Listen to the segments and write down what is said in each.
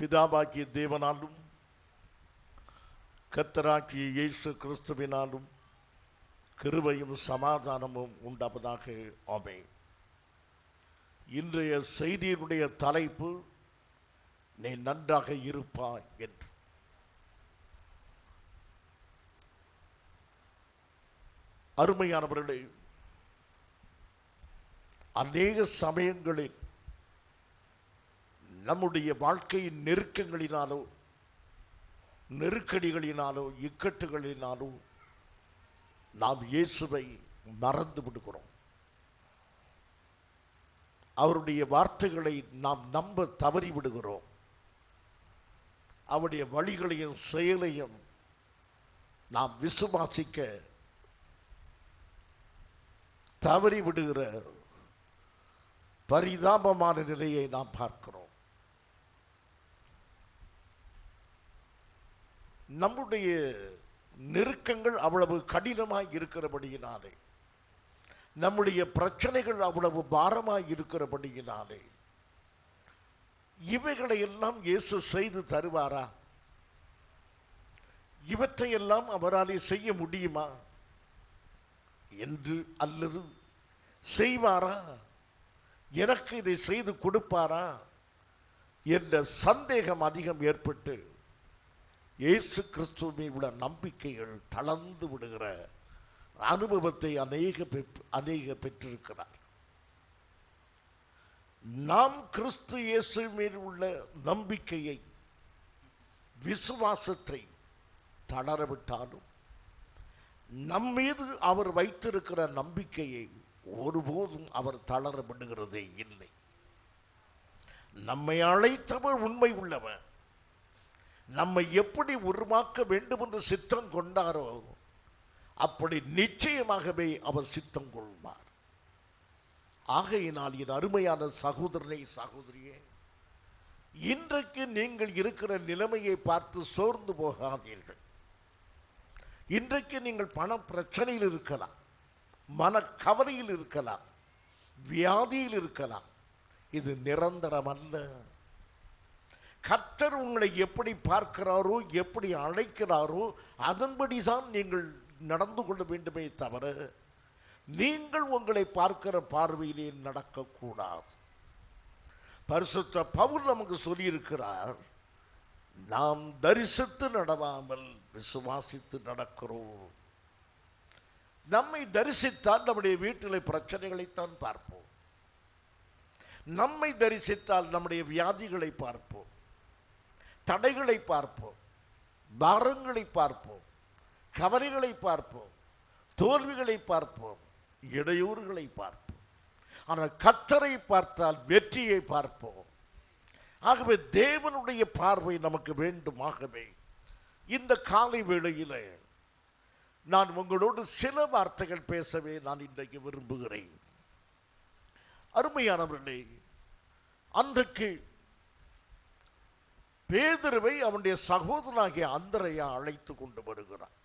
பிதாவாகிய தேவனாலும் கர்த்தராகிய இயேசு கிறிஸ்துவினாலும் கிருபையும் சமாதானமும் உண்டாவதாக. ஆமென். இன்றைய செய்தியினுடைய தலைப்பு நீ நன்றாக இருப்பாய் என்று. அருமையானவர்களே, அநேக சமயங்களில் நம்முடைய வாழ்க்கையின் நெருக்கங்களினாலோ நெருக்கடிகளினாலோ இக்கட்டுகளினாலோ நாம் இயேசுவை மறந்து விடுகிறோம். அவருடைய வார்த்தைகளை நாம் நம்ப தவறி விடுகிறோம். அவருடைய வழிகளையும் செயலையும் நாம் விசுவாசிக்க தவறி விடுகிற பரிதாபமான நிலையை நாம் பார்க்கிறோம். நம்முடைய நெருக்கங்கள் அவ்வளவு கடினமாய் இருக்கிறபடியினாலே, நம்முடைய பிரச்சனைகள் அவ்வளவு பாரமாய் இருக்கிறபடியினாலே, இவைகளை எல்லாம் இயேசு செய்து தருவாரா? இவற்றையெல்லாம் அவராலே செய்ய முடியுமா என்று, அல்லது செய்வாரா, எனக்கு இதை செய்து கொடுப்பாரா என்ற சந்தேகம் அதிகம் ஏற்பட்டு இயேசு கிறிஸ்துவை உள்ள நம்பிக்கைகள் தளர்ந்து விடுகிற அனுபவத்தை அநேக பெற்றிருக்கிறார். நாம் கிறிஸ்து இயேசு மேல் உள்ள நம்பிக்கையை, விசுவாசத்தை தளரவிட்டாலும் நம்மீது அவர் வைத்திருக்கிற நம்பிக்கையை ஒருபோதும் அவர் தளர விடுகிறதே இல்லை. நம்மை அழைத்தவர் உண்மை உள்ளவர். நம்மை எப்படி உருவாக்க வேண்டும் என்று சித்தம் கொண்டாரோ அப்படி நிச்சயமாகவே அவர் சித்தம் கொள்வார். ஆகையினால் என் அருமையான சகோதரனை சகோதரியே, இன்றைக்கு நீங்கள் இருக்கிற நிலைமையை பார்த்து சோர்ந்து போகாதீர்கள். இன்றைக்கு நீங்கள் பண பிரச்சனையில் இருக்கலாம், மனக்கவலையில் இருக்கலாம், வியாதியில் இருக்கலாம். இது நிரந்தரம் அல்ல. கர்த்தர் உங்களை எப்படி பார்க்கிறாரோ, எப்படி அழைக்கிறாரோ அதன்படிதான் நீங்கள் நடந்து கொள்ள வேண்டுமே தவிர நீங்கள் உங்களை பார்க்கிற பார்வையிலே நடக்கக்கூடாது. பரிசுத்த பவுல் நமக்கு சொல்லியிருக்கிறார், நாம் தரிசித்து நடவாமல் விசுவாசித்து நடக்கிறோம். நம்மை தரிசித்தால் நம்முடைய வீட்டில் பிரச்சனைகளைத்தான் பார்ப்போம். நம்மை தரிசித்தால் நம்முடைய வியாதிகளை பார்ப்போம், தடைகளை பார்ப்போம், பாரங்களை பார்ப்போம், கவலைகளை பார்ப்போம், தோல்விகளை பார்ப்போம், இடையூறுகளை பார்ப்போம். ஆனால் கர்த்தரை பார்த்தால் வெற்றியை பார்ப்போம். ஆகவே தேவனுடைய பார்வை நமக்கு வேண்டும். ஆகவே இந்த காலை வேளையில் நான் உங்களோடு சில வார்த்தைகள் பேசவே நான் இன்றைக்கு விரும்புகிறேன். அருமையானவர்களே, அன்றைக்கு பேதுருவை அவனுடைய சகோதரனாகிய அந்திரேயா அழைத்து கொண்டு வருகிறார்.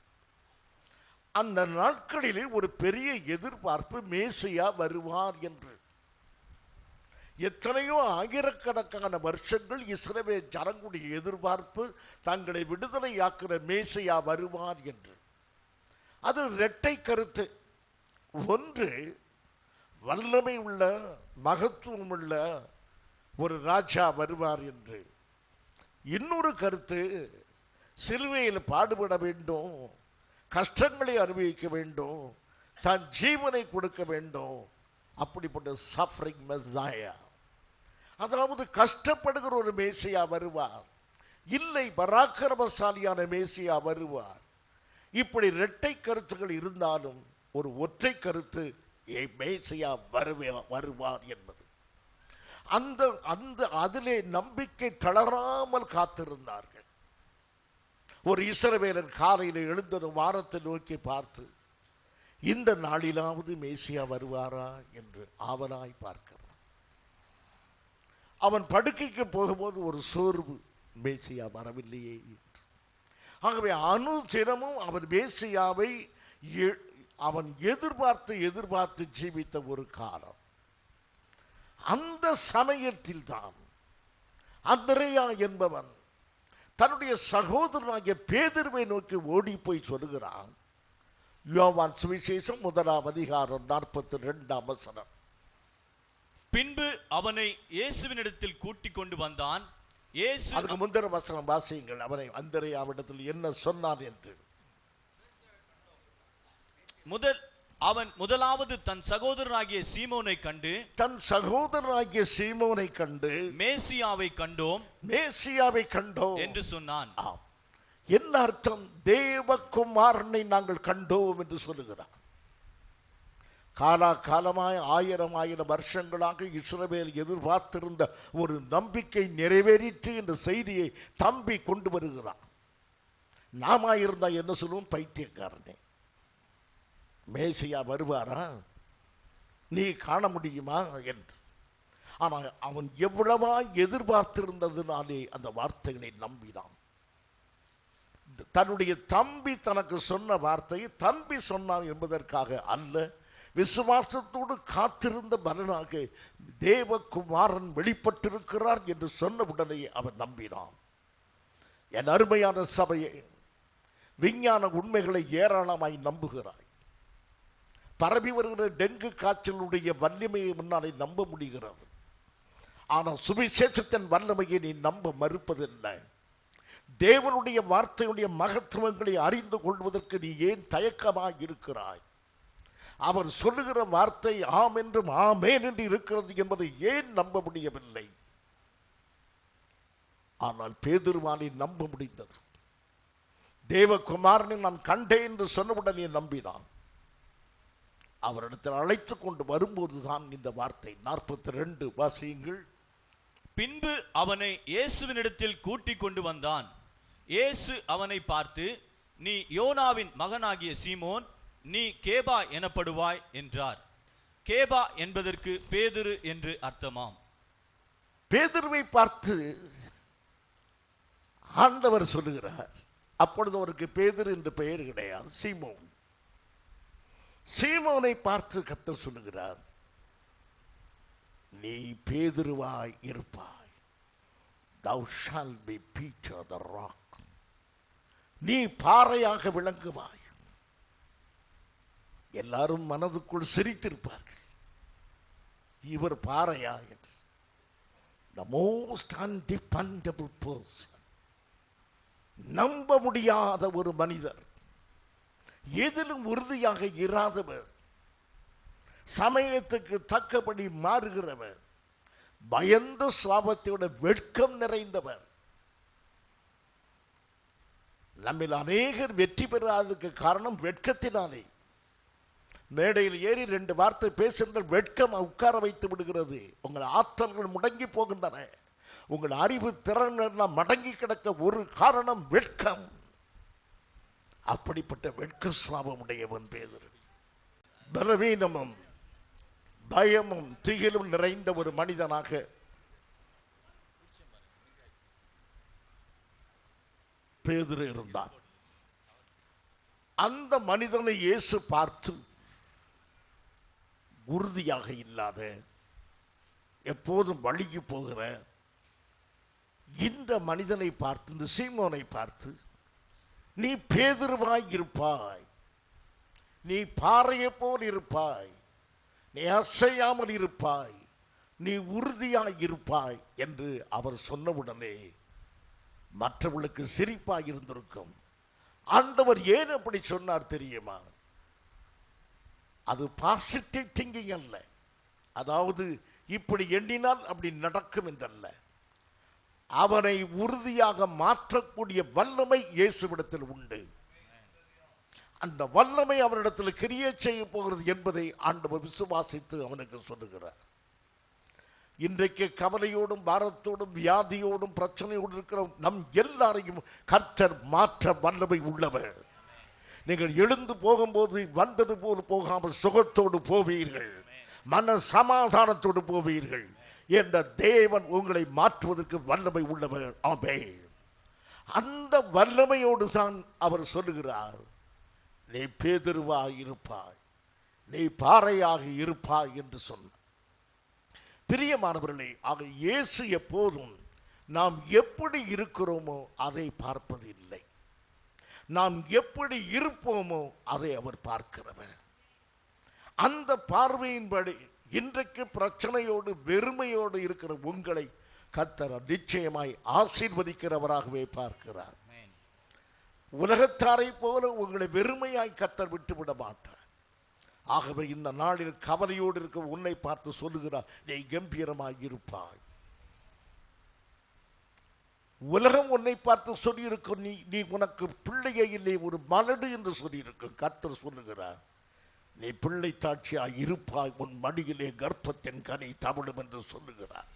அந்த நாட்களிலே ஒரு பெரிய எதிர்பார்ப்பு, மேசியா வருவார் என்று. எத்தனையோ ஆயிரக்கணக்கான வருஷங்கள் இஸ்ரவேல் ஜனங்களுடைய எதிர்பார்ப்பு, தங்களை விடுதலையாக்குற மேசியா வருவார் என்று. அது இரட்டை கருத்து. ஒன்று, வல்லமை உள்ள மகத்துவம் உள்ள ஒரு ராஜா வருவார் என்று. இன்னொரு கருத்து, சிலுவையில் பாடுபட வேண்டும், கஷ்டங்களை அனுபவிக்க வேண்டும், தன் ஜீவனை கொடுக்க வேண்டும், அப்படிப்பட்ட சஃபரிங் மெஸ்ஸாயா, அதாவது கஷ்டப்படுகிற ஒரு மேசியா வருவார். இல்லை, பராக்கிரமசாலியான மேசியா வருவார். இப்படி இரட்டை கருத்துக்கள் இருந்தாலும் ஒரு ஒற்றை கருத்து, மேசியா வருவார் என்பது. அதிலே நம்பிக்கை தளராமல் காத்திருந்தார்கள். ஒரு இஸ்ரவேலர் காலையில் எழுந்தது வானத்தை நோக்கி பார்த்து, இந்த நாளிலாவது மேசியா வருவாரா என்று ஆவலாய் பார்க்கிறான். அவன் படுக்கைக்கு போகும்போது ஒரு சோர்வு, மேசியா வரவில்லையே என்று. ஆகவே அனுதினமும் அவன் மேசியாவை அவன் எதிர்பார்த்து ஜீவித்த ஒரு காலம். அந்த சமயத்தில் தான் அந்திரேயா என்பவன் தன்னுடைய சகோதரனாகிய பேதுருவை நோக்கி ஓடி போய் சொல்லுகிறான். யோவான் சுவிசேஷம் 1:42. பின்பு அவனை இயேசுவினிடத்தில் கூட்டிக் கொண்டு வந்தான். இயேசு அதுக்கு முந்தின வசனம் வாசியுங்கள். அவனை அந்திரேயாவிடத்தில் என்ன சொன்னான் என்று. அவன் முதலாவது தன் சகோதரனாகிய சீமோனை கண்டு மேசியாவை கண்டோம் என்று சொன்னான். என்ன அர்த்தம்? தேவகுமாரனை நாங்கள் கண்டோம் என்று சொல்லுகிறார். காலமாய் 1000 வருஷங்களாக இஸ்ரவேல் எதிர்பார்த்திருந்த ஒரு நம்பிக்கை நிறைவேறிற்று என்ற செய்தியை தம்பி கொண்டு வருகிறார். நாம இருந்தா என்ன சொல்லுவோம்? பைத்தியக்காரனே, மேசியா வருவாரா, நீ காண முடியுமா என்று. ஆனால் அவன் எவ்வளவா எதிர்பார்த்திருந்ததுனாலே அந்த வார்த்தைகளை நம்பினான். தன்னுடைய தம்பி தனக்கு சொன்ன வார்த்தையை தம்பி சொன்னான் என்பதற்காக அல்ல, விசுவாசத்தோடு காத்திருந்த பலனாக தேவகுமாரன் வெளிப்பட்டிருக்கிறார் என்று சொன்ன உடனே அவன் நம்பினான். என் அருமையான சபையை, விஞ்ஞான உண்மைகளை ஏராளமாய் நம்புகிறாய். பரவி வருகிற டெங்கு காய்ச்சலுடைய வல்லமையை முன்னாலே நம்ப முடிகிறது. ஆனால் சுவிசேஷத்தின் வல்லமையை நீ நம்ப மறுப்பதில்லை. தேவனுடைய வார்த்தையுடைய மகத்துவங்களை அறிந்து கொள்வதற்கு நீ ஏன் தயக்கமாக இருக்கிறாய்? அவர் சொல்லுகிற வார்த்தை ஆம் என்றும் ஆமேன் என்று இருக்கிறது என்பதை ஏன் நம்ப முடியவில்லை? ஆனால் பேதுருவானை நம்ப முடிந்தது. தேவகுமாரனை நான் கண்டேன் என்று சொன்னவுடனே நம்பினான். அவரிடத்தில் அழைத்து கொண்டு வரும்போதுதான் இந்த வார்த்தை. 42 வாசியுங்கள். பின்பு அவனை இயேசுவினிடத்தில் கூட்டிக் கொண்டு வந்தான். இயேசு அவனை பார்த்து, நீ யோனாவின் மகனாகிய சீமோன், நீ கேபா எனப்படுவாய் என்றார். கேபா என்பதற்கு பேதுரு என்று அர்த்தமாம். பேதுருவை பார்த்து ஆண்டவர் சொல்லுகிறார். அப்பொழுது அவருக்கு பேதுரு என்று பெயர் கிடையாது, சீமோன். சீமோனை பார்த்து கர்த்தர் சொல்லுகிறார், நீ பேதுருவாய் இருப்பாய். thou shalt be Peter the rock. நீ பாறையாக விளங்குவாய். எல்லாரும் மனதுக்குள் சிரித்திருப்பார்கள், இவர் பாறையா என்று. the most undependable person, நம்ப முடியாத ஒரு மனிதர், எதிலும் உறுதியாக இராதவர், சமயத்துக்கு தக்கபடி மாறுகிறவர், பயந்த சுவாபத்தோட வெட்கம் நிறைந்தவர். நம்மில் அநேகர் வெற்றி பெறாததுக்கு காரணம் வெட்கத்தினாலே. மேடையில் ஏறி 2 வார்த்தை பேசுங்கள், வெட்கம் உட்கார வைத்து விடுகிறது. உங்கள் ஆற்றல்கள் முடங்கி போகின்றன. உங்கள் அறிவு திறன்கள் மடங்கி கிடக்க ஒரு காரணம் வெட்கம். அப்படிப்பட்ட வெட்க சுவாபம் உடையவன் பேதுரு. பலவீனமும் பயமும் திகிலும் நிறைந்த ஒரு மனிதனாக பேதுரு இருந்தான். அந்த மனிதனை இயேசு பார்த்து, உறுதியாக இல்லாத, எப்போதும் வழிக்கு போகிற இந்த மனிதனை பார்த்து, இந்த சீமோனை பார்த்து, நீ பேதுருவாய் இருப்பாய், நீ பாறையை போல் இருப்பாய், நீ அசையாமல் இருப்பாய், நீ உறுதியாய் இருப்பாய் என்று அவர் சொன்னவுடனே மற்றவர்களுக்கு சிரிப்பாய் இருந்திருக்கும். ஆண்டவர் ஏன் அப்படி சொன்னார் தெரியுமா? அது பாசிட்டிவ் திங்கிங் அல்ல, அதாவது இப்படி எண்ணினால் அப்படி நடக்கும் என்றல்ல. அவனை உறுதியாக மாற்றக்கூடிய வல்லமை இயேசுவிடத்தில் உண்டு. அந்த வல்லமை அவரிடத்தில் கிரியை செய்ய போகிறது என்பதை ஆண்டவர் விசுவாசித்து அவனுக்கு சொல்லுகிறார். இன்றைக்கு கவலையோடும் பாரத்தோடும் வியாதியோடும் பிரச்சனையோடு இருக்கிற நம் எல்லாரையும் கர்த்தர் மாற்ற வல்லமை உள்ளவர். நீங்கள் எழுந்து போகும்போது வந்தது போல் போகாமல் சுகத்தோடு போவீர்கள், மன சமாதானத்தோடு போவீர்கள் என்ற தேவன் உங்களை மாற்றுவதற்கு வல்லமை உள்ளவர். ஆமென். அந்த வல்லமையோடு தான் அவர் சொல்லுகிறார், நீ பேதுருவாய் இருப்பாய், நீ பாறையாக இருப்பாய் என்று சொன்னார். பிரியமானவர்களே, ஆக இயேசு எப்போதும் நாம் எப்படி இருக்கிறோமோ அதை பார்ப்பது இல்லை, நாம் எப்படி இருப்போமோ அதை அவர் பார்க்கிறவர். அந்த பார்வையின்படி இன்றைக்கு பிரச்சனையோடு வெறுமையோடு இருக்கிற உங்களை கர்த்தர் நிச்சயமாய் ஆசீர்வதிக்கிறவராகவே பார்க்கிறார். உலகத்தாரை போல உங்களை வெறுமையாய் கர்த்தர் விட்டுவிட மாட்டார். ஆகவே இந்த நாளில் கவலையோடு இருக்க உன்னை பார்த்து சொல்லுகிறார், நீ கம்பீரமாய் இருப்பாய். உலகம் உன்னை பார்த்து சொல்லியிருக்கும், நீ உனக்கு பிள்ளையே இல்லை, ஒரு மலடு என்று சொல்லியிருக்கும். கர்த்தர் சொல்லுகிறார், நீ பிள்ளை தாட்சியாய் இருப்பாய், உன் மடியிலே கர்ப்பத்தின் கனி தவிழும் என்று சொல்லுகிறார்.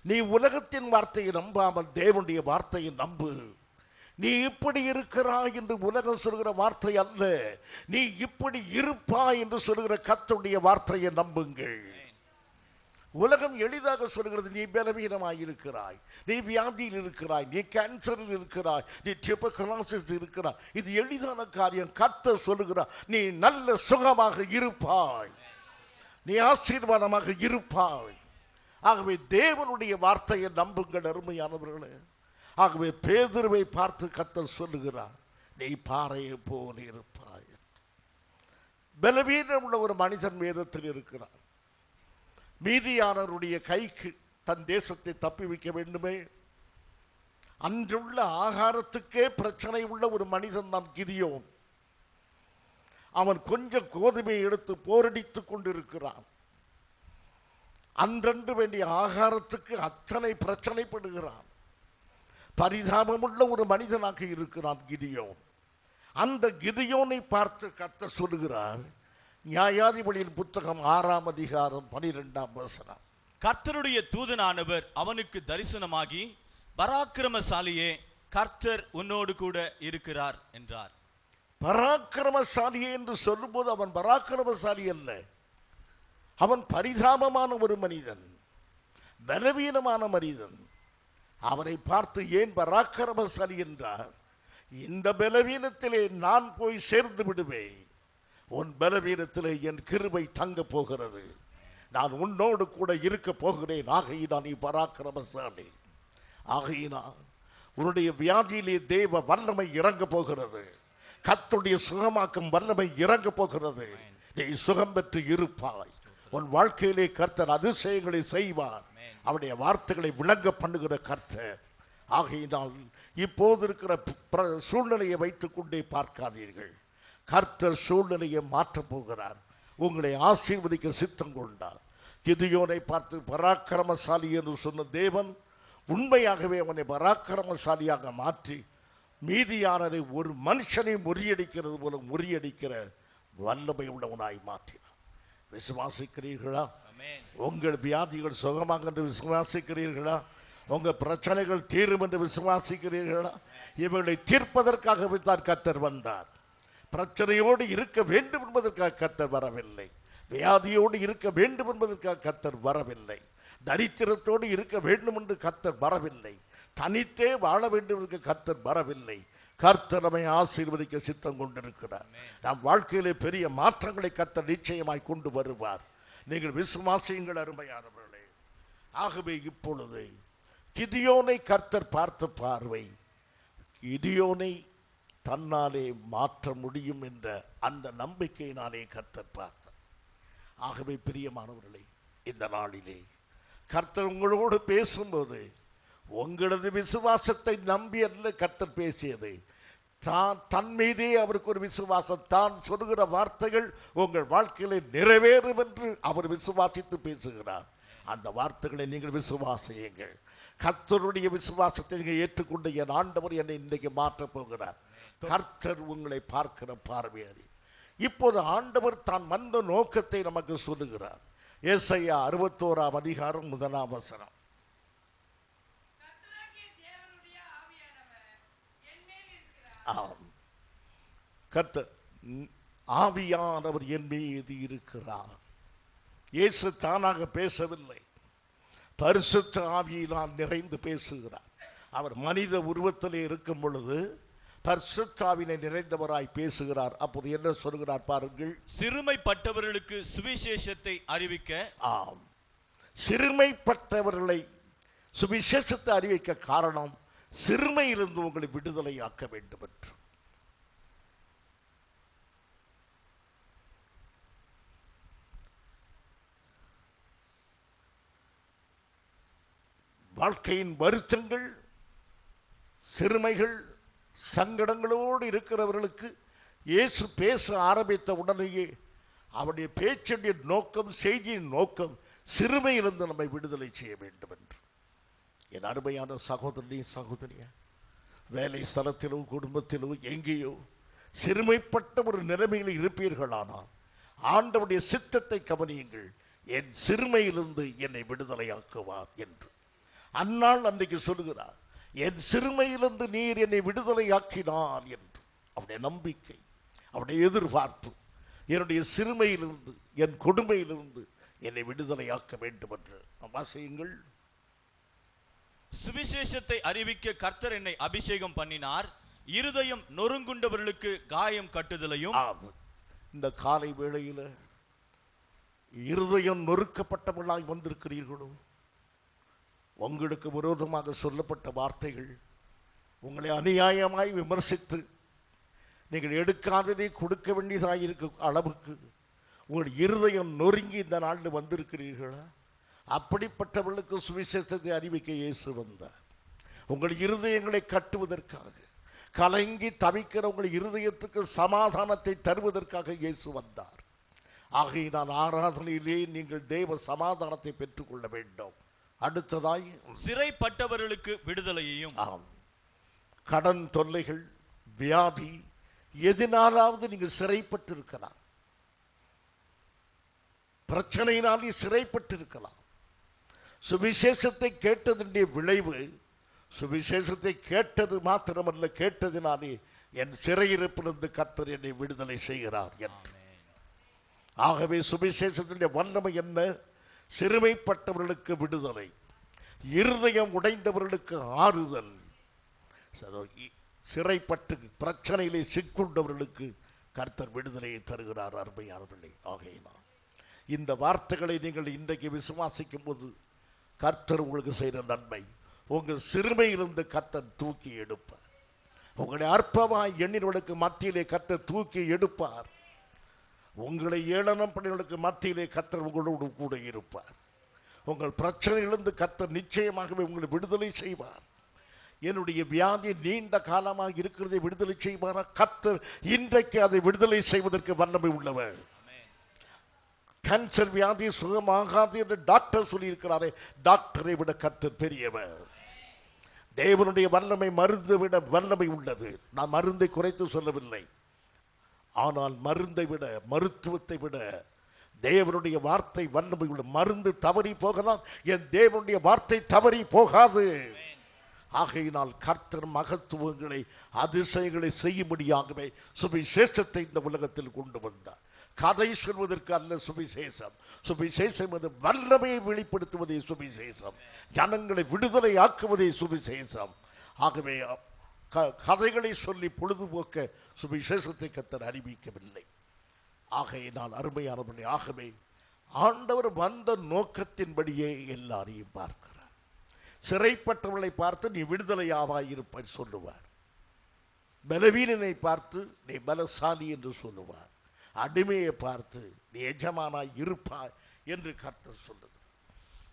நீ உலகத்தின் வார்த்தையை நம்பாமல் தேவனுடைய வார்த்தையை நம்பு. நீ இப்படி இருக்கிறாய் என்று உலகம் சொல்கிற வார்த்தை அல்ல, நீ இப்படி இருப்பாய் என்று சொல்கிற கர்த்தருடைய வார்த்தையை நம்புங்கள். உலகம் எளிதாக சொல்கிறது, நீ பலவீனமாய் இருக்கிறாய், நீ வியாதியில் இருக்கிறாய், நீ கேன்சரில் இருக்கிறாய், நீ டியூபர்குலோசிஸ் இருக்கிறாய். இது எளிதான காரியம். கர்த்தர் சொல்லுகிறார், நீ நல்ல சுகமாக இருப்பாய், நீ ஆசீர்வாதமாக இருப்பாய். ஆகவே தேவனுடைய வார்த்தையை நம்புங்கள் அருமையானவர்களே. ஆகவே பேதுருவை பார்த்து கர்த்தர் சொல்லுகிறார், நீ பாறையை போல இருப்பாய். பலவீனம் உள்ள ஒரு மனிதன் வேதத்தில் இருக்கிறார். மீதியானவருடைய கைக்கு தன் தேசத்தை தப்பி வைக்க வேண்டுமே, அன்றுள்ள ஆகாரத்துக்கே பிரச்சனை உள்ள ஒரு மனிதன் தான் கிதியோன். அவன் கொஞ்சம் கோதுமையை எடுத்து போரடித்துக் கொண்டிருக்கிறான். அன்றன்று வேண்டிய ஆகாரத்துக்கு அத்தனை பிரச்சனைப்படுகிறான். பரிதாபமுள்ள ஒரு மனிதனாக இருக்கிறான் கிதியோன். அந்த கிதியோனை பார்த்து கர்த்தர் சொல்லுகிறார், நியாயாதிபதியின் புத்தகம் 6ஆம் அதிகாரம் 12ஆம் வசனம். கர்த்தருடைய தூதனானவர் அவனுக்கு தரிசனமாகி, பராக்கிரமசாலியே, கர்த்தர் உன்னோடு கூட இருக்கிறார் என்றார். பராக்கிரமசாலியே என்று சொல்லும்போது அவன் பராக்கிரமசாலி அல்ல, அவன் பரிதாபமான ஒரு மனிதன், பலவீனமான மனிதன். அவனை பார்த்து ஏன் பராக்கிரமசாலி என்றார்? இந்த பலவீனத்திலே நான் போய் சேர்ந்து விடுவேன், உன் பலவீனத்திலே என் கிருபை தங்க போகிறது, நான் உன்னோடு கூட இருக்க போகிறேன், ஆகையினால் நீ பராக்கிரமசாலி. ஆகையினால் உன்னுடைய வியாதியிலே தேவ வல்லமை இறங்க போகிறது, கர்த்தருடைய சுகமாக்கும் வல்லமை இறங்க போகிறது. நீ சுகம் பெற்று இருப்பாய். உன் வாழ்க்கையிலே கர்த்தர் அதிசயங்களை செய்வார். அவருடைய வார்த்தைகளை விளங்க பண்ணுகிற கர்த்தர். ஆகையினால் இப்போது இருக்கிற சூழ்நிலையை வைத்துக் கொண்டே பார்க்காதீர்கள். கர்த்தர் சூழ்நிலையை மாற்றப் போகிறார். உங்களை ஆசீர்வதிக்க சித்தம் கொண்டார். கிதியோனை பார்த்து பராக்கிரமசாலி என்று சொன்ன தேவன் உண்மையாகவே அவனை பராக்கிரமசாலியாக மாற்றி மீதியானரை ஒரு மனுஷனை முறியடிக்கிறது போல முறியடிக்கிற வல்லமை உள்ளவனாய் மாற்றினார். விசுவாசிக்கிறீர்களா? உங்கள் வியாதிகள் சுகமாக என்று விசுவாசிக்கிறீர்களா? உங்கள் பிரச்சனைகள் தீரும் என்று விசுவாசிக்கிறீர்களா? இவர்களை தீர்ப்பதற்காகவே தான் கர்த்தர் வந்தார். பிரச்சனையோடு இருக்க வேண்டும் என்பதற்காக கர்த்தர் வரவில்லை, வியாதியோடு இருக்க வேண்டும் என்பதற்காக கர்த்தர் வரவில்லை, தரித்திரத்தோடு இருக்க வேண்டும் என்று கர்த்தர் வரவில்லை, தனித்தே வாழ வேண்டும் என்று கர்த்தர் வரவில்லை. கர்த்தர் நம்மை ஆசீர்வதிக்க சித்தம் கொண்டிருக்கிறார். நம் வாழ்க்கையிலே பெரிய மாற்றங்களை கர்த்தர் நிச்சயமாய் கொண்டு வருவார். நீங்கள் விசுவாசியுங்கள் அருமையானவர்களே. ஆகவே இப்பொழுது கிதியோனை கர்த்தர் பார்த்த பார்வை, கிதியோனை தன்னாலே மாற்ற முடியும் என்ற அந்த நம்பிக்கையினாலே கர்த்தர் பார்த்தார். ஆகவே பிரியமானவர்களே, இந்த நாளிலே கர்த்தர் உங்களோடு பேசும்போது உங்களது விசுவாசத்தை நம்பி அல்ல கர்த்தர் பேசியது, தன் மீதே அவருக்கு ஒரு விசுவாசம், தான் சொல்லுகிற வார்த்தைகள் உங்கள் வாழ்க்கையிலே நிறைவேறும் என்று அவர் விசுவாசித்து பேசுகிறார். அந்த வார்த்தைகளை நீங்கள் விசுவாசியுங்கள். கர்த்தருடைய விசுவாசத்தை நீங்கள் ஏற்றுக்கொண்டு என் ஆண்டவர் என்னை இன்றைக்கு மாற்றப் போகிறார். கர்த்தர் உங்களை பார்க்கிற பார்வையாரி. இப்போது ஆண்டவர் தான் வந்த நோக்கத்தை நமக்கு சொல்லுகிறார். ஏசாயா 61ஆம் அதிகாரம் 1ஆம் வசனம். கர்த்தர் ஆவியானவர் என் மீது இருக்கிறார். இயேசு தானாக பேசவில்லை, பரிசுத்த ஆவியினால் நிறைந்து பேசுகிறார். அவர் மனித உருவத்திலே இருக்கும் பொழுது பரிசுத்த ஆவியிலே நிறைந்தவராய் பேசுகிறார். அப்போது என்ன சொல்கிறார் பாருங்கள். சிறுமைப்பட்டவர்களுக்கு சுவிசேஷத்தை அறிவிக்க. ஆம், சிறுமைப்பட்டவர்களை சுவிசேஷத்தை அறிவிக்க காரணம் சிறுமையிலிருந்து உங்களை விடுதலையாக்க வேண்டும் என்று. வாழ்க்கையின் வருத்தங்கள், சிறுமைகள், சங்கடங்களோடு இருக்கிறவர்களுக்கு இயேசு பேச ஆரம்பித்த உடனேயே அவருடைய பேச்சுடைய நோக்கம், செய்தியின் நோக்கம் சிறுமையிலிருந்து நம்மை விடுதலை செய்ய வேண்டும் என்று. என் அருமையான சகோதரனே, சகோதரியா, வேலை ஸ்தலத்திலோ குடும்பத்திலோ எங்கேயோ சிறுமைப்பட்ட ஒரு நிலைமையில் இருப்பீர்களானால் ஆண்டவருடைய சித்தத்தை கவனியுங்கள். என் சிறுமையிலிருந்து என்னை விடுதலையாக்குவார் என்று. அந்நாள் அன்றைக்கு சொல்லுகிறார், என் சிறுமையிலிருந்து நீர் என்னை விடுதலையாக்கினார் என்று. அவருடைய நம்பிக்கை, அவருடைய எதிர்பார்ப்பு, என்னுடைய சிறுமையிலிருந்து, என் கொடுமையிலிருந்து என்னை விடுதலையாக்க வேண்டும் என்று வாசியுங்கள். சுவிசேஷத்தை அறிவிக்க கர்த்தர் என்னை அபிஷேகம் பண்ணினார், இருதயம் நொறுங்குண்டவர்களுக்கு காயம் கட்டுதலையும். இந்த காலை வேளையில் இருதயம் நொறுக்கப்பட்டவர்களாய் வந்திருக்கிறீர்களோ? உங்களுக்கு விரோதமாக சொல்லப்பட்ட வார்த்தைகள், உங்களை அநியாயமாய் விமர்சித்து நீங்கள் எடுக்காததை கொடுக்க வேண்டியதாக இருக்க அளவுக்கு உங்கள் இருதயம் நொறுங்கி இந்த நாளில் வந்திருக்கிறீர்களா? அப்படிப்பட்டவர்களுக்கு சுவிசேஷத்தை அறிவிக்க இயேசு வந்தார். உங்கள் இருதயங்களை கட்டுவதற்காக, கலங்கி தவிக்கிற உங்கள் இருதயத்துக்கு சமாதானத்தை தருவதற்காக இயேசு வந்தார். ஆகையினால் ஆராதனையிலே நீங்கள் தேவ சமாதானத்தை பெற்றுக்கொள்ள வேண்டும். அடுத்ததாய் சிறைப்பட்டவர்களுக்கு விடுதலையையும். கடன் தொல்லைகள், வியாதி, எதனாலாவது நீங்கள் சிறைப்பட்டிருக்கலாம். பிரச்சனையினாலே சிறைப்பட்டிருக்கலாம். சுவிசேஷத்தை கேட்டதுடைய விளைவு, சுவிசேஷத்தை கேட்டது மாத்திரமல்ல, கேட்டதினாலே என் சிறையிருப்பிலிருந்து கர்த்தர் என்னை விடுதலை செய்கிறார் என்று. ஆகவே சுவிசேஷத்தினுடைய வல்லமை என்ன? சிறுமைப்பட்டவர்களுக்கு விடுதலை, இருதயம் உடைந்தவர்களுக்கு ஆறுதல், சிறைப்பட்டு பிரச்சனையிலே சிக்கொண்டவர்களுக்கு கர்த்தர் விடுதலையை தருகிறார். அருமையானவர்களே, ஆகையினால் இந்த வார்த்தைகளை நீங்கள் இன்றைக்கு விசுவாசிக்கும் போது கர்த்தர் உங்களுக்கு செய்கிற நன்மை, உங்கள் சிறுமையிலிருந்து கர்த்தர் தூக்கி எடுப்பார். உங்களை அற்பமாய் எண்ணினவர்களுக்கு மத்தியிலே கர்த்தர் தூக்கி எடுப்பார். உங்களை ஏளனம் பண்ணினவர்களுக்கு மத்தியிலே கர்த்தர் உங்களோடு கூட இருப்பார். உங்கள் பிரச்சனையிலிருந்து கர்த்தர் நிச்சயமாகவே உங்களை விடுதலை செய்வார். என்னுடைய வியாதி நீண்ட காலமாக இருக்கிறதை விடுதலை செய்வாரா? கர்த்தர் இன்றைக்கு அதை விடுதலை செய்வதற்கு வல்லமை உள்ளவர். கேன்சர் வியாதி சுகமாகாது என்று டாக்டர் சொல்லியிருக்கிறாரே, டாக்டரை விட கர்த்தர் பெரியவர். தேவனுடைய வல்லமை மருந்து விட வல்லமை உள்ளது. நான் மருந்தை குறைத்து சொல்லவில்லை, ஆனால் மருந்தை விட, மருத்துவத்தை விட தேவனுடைய வார்த்தை வல்லமை உள்ள. மருந்து தவறி போகலாம், என் தேவனுடைய வார்த்தை தவறி போகாது. ஆகையினால் கர்த்தர் மகத்துவங்களை, அதிசயங்களை செய்யும்படியாகவே சுவிசேஷத்தை இந்த உலகத்தில் கொண்டு வந்தார். கதை சொல்வதற்கு அல்ல சுவிசேஷம். சுவிசேஷம் அது வல்லமையை வெளிப்படுத்துவதே சுவிசேஷம். ஜனங்களை விடுதலை ஆக்குவதே சுவிசேஷம். ஆகவே கதைகளை சொல்லி பொழுதுபோக்க சுவிசேஷத்தை கர்த்தர் அறிவிக்கவில்லை. ஆகையினால் அருமையானவர்களே, ஆகவே ஆண்டவர் வந்த நோக்கத்தின்படியே எல்லாரையும் பார்க்கிறார். சிறைப்பட்டவர்களை பார்த்து நீ விடுதலையாவாய் இருப்பாய் சொல்லுவார். பலவீனனை பார்த்து நீ பலசாலி என்று சொல்லுவார். அடிமையை பார்த்து நீ எஜமானாய் இருப்பாய் என்று கர்த்தர் சொல்லுது.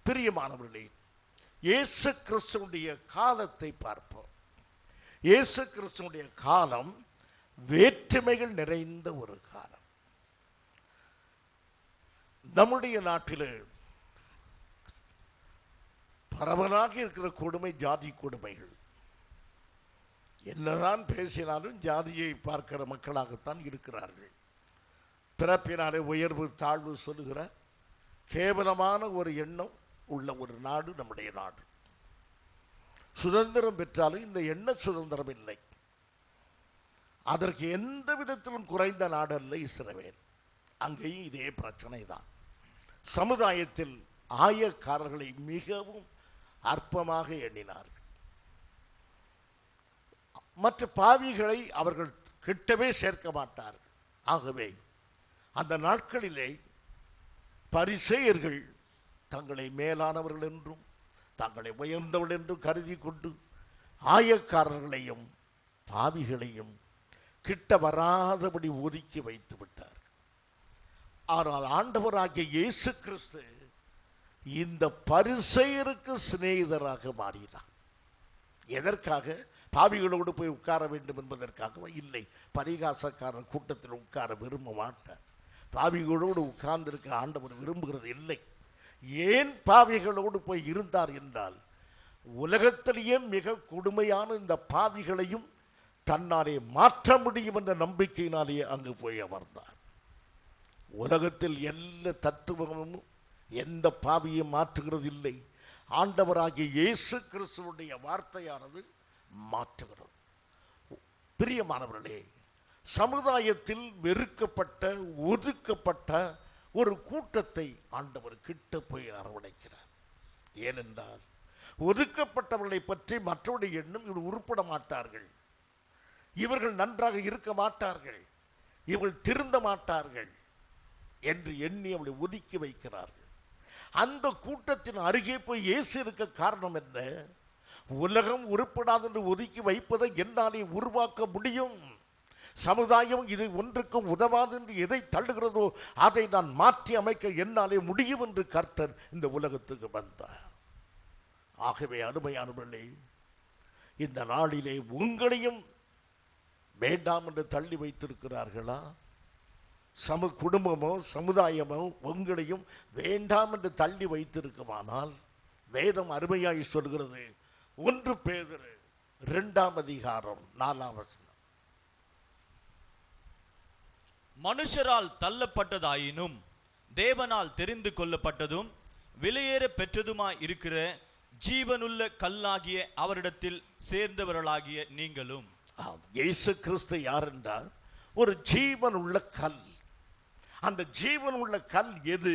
பிரியமானவர்களே, இயேசு கிறிஸ்துவுடைய காலத்தை பார்ப்போம். இயேசு கிறிஸ்துவுடைய காலம் வேற்றுமைகள் நிறைந்த ஒரு காலம். நம்முடைய நாட்டில் பரவலாக இருக்கிற கொடுமை ஜாதி கொடுமைகள். என்னதான் பேசினாலும் ஜாதியை பார்க்கிற மக்களாகத்தான் இருக்கிறார்கள். பிறப்பினாலே உயர்வு தாழ்வு சொல்லுகிற கேவலமான ஒரு எண்ணம் உள்ள ஒரு நாடு நம்முடைய நாடு. சுதந்திரம் பெற்றாலும் இந்த எண்ண சுதந்திரம் இல்லை. அதற்கு எந்த விதத்திலும் குறைந்த நாடு அல்ல இஸ்ரவேல். அங்கேயும் இதே பிரச்சனை தான். சமுதாயத்தில் ஆயக்காரர்களை மிகவும் அற்பமாக எண்ணினார்கள். மற்ற பாவிகளை அவர்கள் கிட்டவே சேர்க்க மாட்டார்கள். ஆகவே அந்த நாட்களிலே பரிசேயர்கள் தங்களை மேலானவர்கள் என்றும் தங்களை உயர்ந்தவள் என்று கருதி கொண்டு ஆயக்காரர்களையும் பாவிகளையும் கிட்ட வராதபடி ஒதுக்கி வைத்து விட்டார். ஆனால் ஆண்டவராகிய இயேசு கிறிஸ்து இந்த பரிசேயருக்கு சிநேகிதராக மாறினார். எதற்காக? பாவிகளோடு போய் உட்கார வேண்டும் என்பதற்காக இல்லை. பரிகாசக்காரர் கூட்டத்தில் உட்கார விரும்ப மாட்டார். பாவிகளோடு உட்கார்ந்திருக்க ஆண்டவர் விரும்புகிறது இல்லை. ஏன் பாவிகளோடு போய் இருந்தார் என்றால், உலகத்திலேயே மிக கொடுமையான இந்த பாவிகளையும் தன்னாலே மாற்ற முடியும் என்ற நம்பிக்கையினாலேயே அங்கு போய் அமர்ந்தார். உலகத்தில் எல்லா தத்துவமும் எந்த பாவியை மாற்றுகிறது இல்லை. ஆண்டவராகிய இயேசு கிறிஸ்துவுடைய வார்த்தையானது மாற்றுகிறது. பிரியமானவர்களே, சமுதாயத்தில் வெறுக்கப்பட்ட ஒதுக்கப்பட்ட ஒரு கூட்டத்தை ஆண்டவர் கிட்ட போய் அரவணைக்கிறார். ஏனென்றால் ஒதுக்கப்பட்டவர்களை பற்றி மற்றவருடைய எண்ணம் இவர்கள் உருப்பட மாட்டார்கள், இவர்கள் நன்றாக இருக்க மாட்டார்கள், இவர்கள் திருந்த மாட்டார்கள் என்று எண்ணி அவளை ஒதுக்கி வைக்கிறார்கள். அந்த கூட்டத்தின் அருகே போய் இயேசு இருக்க காரணம் என்ன? உலகம் உருப்படாது என்று ஒதுக்கி வைப்பதை என்னாலே உருவாக்க முடியும். சமுதாயம் இது ஒன்றுக்கும் உதவாது என்று எதை தள்ளுகிறதோ அதை நான் மாற்றி அமைக்க என்னாலே முடியும் என்று கர்த்தர் இந்த உலகத்துக்கு வந்தார். ஆகவே அருமையானவர்களே, இந்த நாளிலே உங்களையும் வேண்டாம் என்று தள்ளி வைத்திருக்கிறார்களா? குடும்பமோ சமுதாயமோ உங்களையும் வேண்டாம் என்று தள்ளி வைத்திருக்குமானால், வேதம் அருமையாய் சொல்கிறது. 1 பேதுரு 2ஆம் அதிகாரம் 4ஆம் வசனம், மனுஷரால் தள்ளப்பட்டதாயினும் தேவனால் தெரிந்து கொள்ளப்பட்டதும் விலையேற பெற்றதுமாய் இருக்கிற ஜீவனுள்ள கல்லாகிய அவரிடத்தில் சேர்ந்தவர்களாகிய நீங்களும். இயேசு கிறிஸ்து யார் என்றால் ஒரு ஜீவன் உள்ள கல். அந்த ஜீவன் உள்ள கல் எது?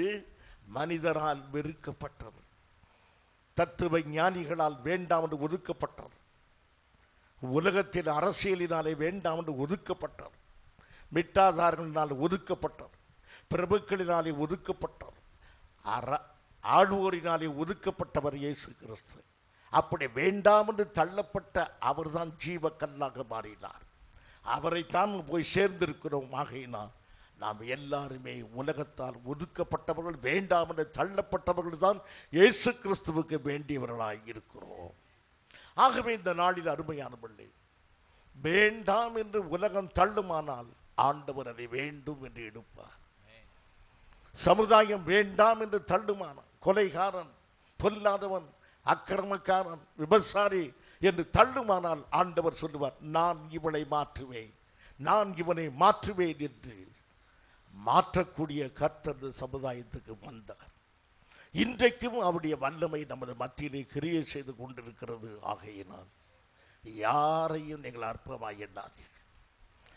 மனிதரால் வெறுக்கப்பட்டது, தத்துவ ஞானிகளால் வேண்டாம் என்று ஒதுக்கப்பட்டது, உலகத்தின் அரசியலினாலே வேண்டாம் என்று ஒதுக்கப்பட்டது, மிட்டாதாரங்களினால் ஒதுக்கப்பட்டது, பிரபுக்களினாலே ஒதுக்கப்பட்டது, ஆழ்வோரினாலே ஒதுக்கப்பட்டவர் இயேசு கிறிஸ்து. அப்படி வேண்டாம் என்று தள்ளப்பட்ட அவர்தான் ஜீவக்கல்லாக மாறினார். அவரைத்தான் போய் சேர்ந்திருக்கிறோம். ஆகையினால் நாம் எல்லாருமே உலகத்தால் ஒதுக்கப்பட்டவர்கள், வேண்டாம் என்று தள்ளப்பட்டவர்கள் தான் இயேசு கிறிஸ்துவுக்கு வேண்டியவர்களாய் இருக்கிறோம். ஆகவே இந்த நாளில் அருமையானவர்களே, வேண்டாம் என்று உலகம் தள்ளுமானால் ஆண்டவர் அதை வேண்டும் என்று எடுப்பார். சமுதாயம் வேண்டாம் என்று தள்ளுமானால், கொலைகாரன், பொல்லாதவன், அக்கிரமக்காரன், விபசாரி என்று தள்ளுமானால் ஆண்டவர் சொல்லுவார், நான் இவனை மாற்றுவேன், நான் இவனை மாற்றுவேன் என்று மாற்றக்கூடிய கர்த்தர் சமுதாயத்துக்கு வந்தார். இன்றைக்கும் அவருடைய வல்லமை நமது மத்தியிலே கிரியை செய்து கொண்டிருக்கிறது. ஆகையினால் யாரையும் நீங்கள் அற்பமாய் எண்ணாதீர்கள்.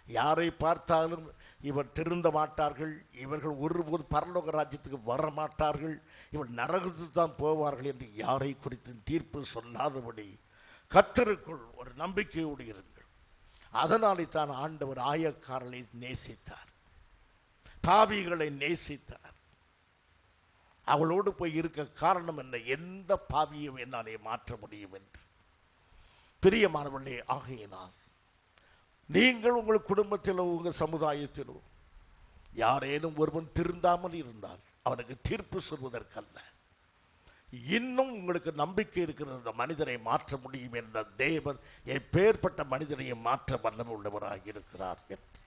யாரை பார்த்தாலும் இவர் திருந்த மாட்டார்கள், இவர்கள் ஒருபோது பரலோக ராஜ்யத்துக்கு வரமாட்டார்கள், இவர் நரகத்துக்கு தான் போவார்கள் என்று யாரை குறித்து தீர்ப்பு சொல்லாதபடி கர்த்தருக்குள் ஒரு நம்பிக்கையோடு இருங்கள். அதனாலே தான் ஆண்டவர் ஆயக்காரர்களை நேசித்தார், பாவிகளை நேசித்தார். அவளோடு போய் இருக்க காரணம் என்ன? எந்த பாவியும் என்னாலே மாற்ற முடியும் என்று. பிரியமானவர்களே, ஆகையினால் நீங்கள் உங்கள் குடும்பத்திலோ உங்கள் சமுதாயத்திலோ யாரேனும் ஒருவன் திருந்தாமல் இருந்தால் அவனுக்கு தீர்ப்பு சொல்வதற்கல்ல, இன்னும் உங்களுக்கு நம்பிக்கை இருக்கிறது அந்த மனிதனை மாற்ற முடியும் என்ற தேவன் எப்பேற்பட்ட மனிதனையும் மாற்ற வல்லமை உள்ளவராக இருக்கிறார் என்று.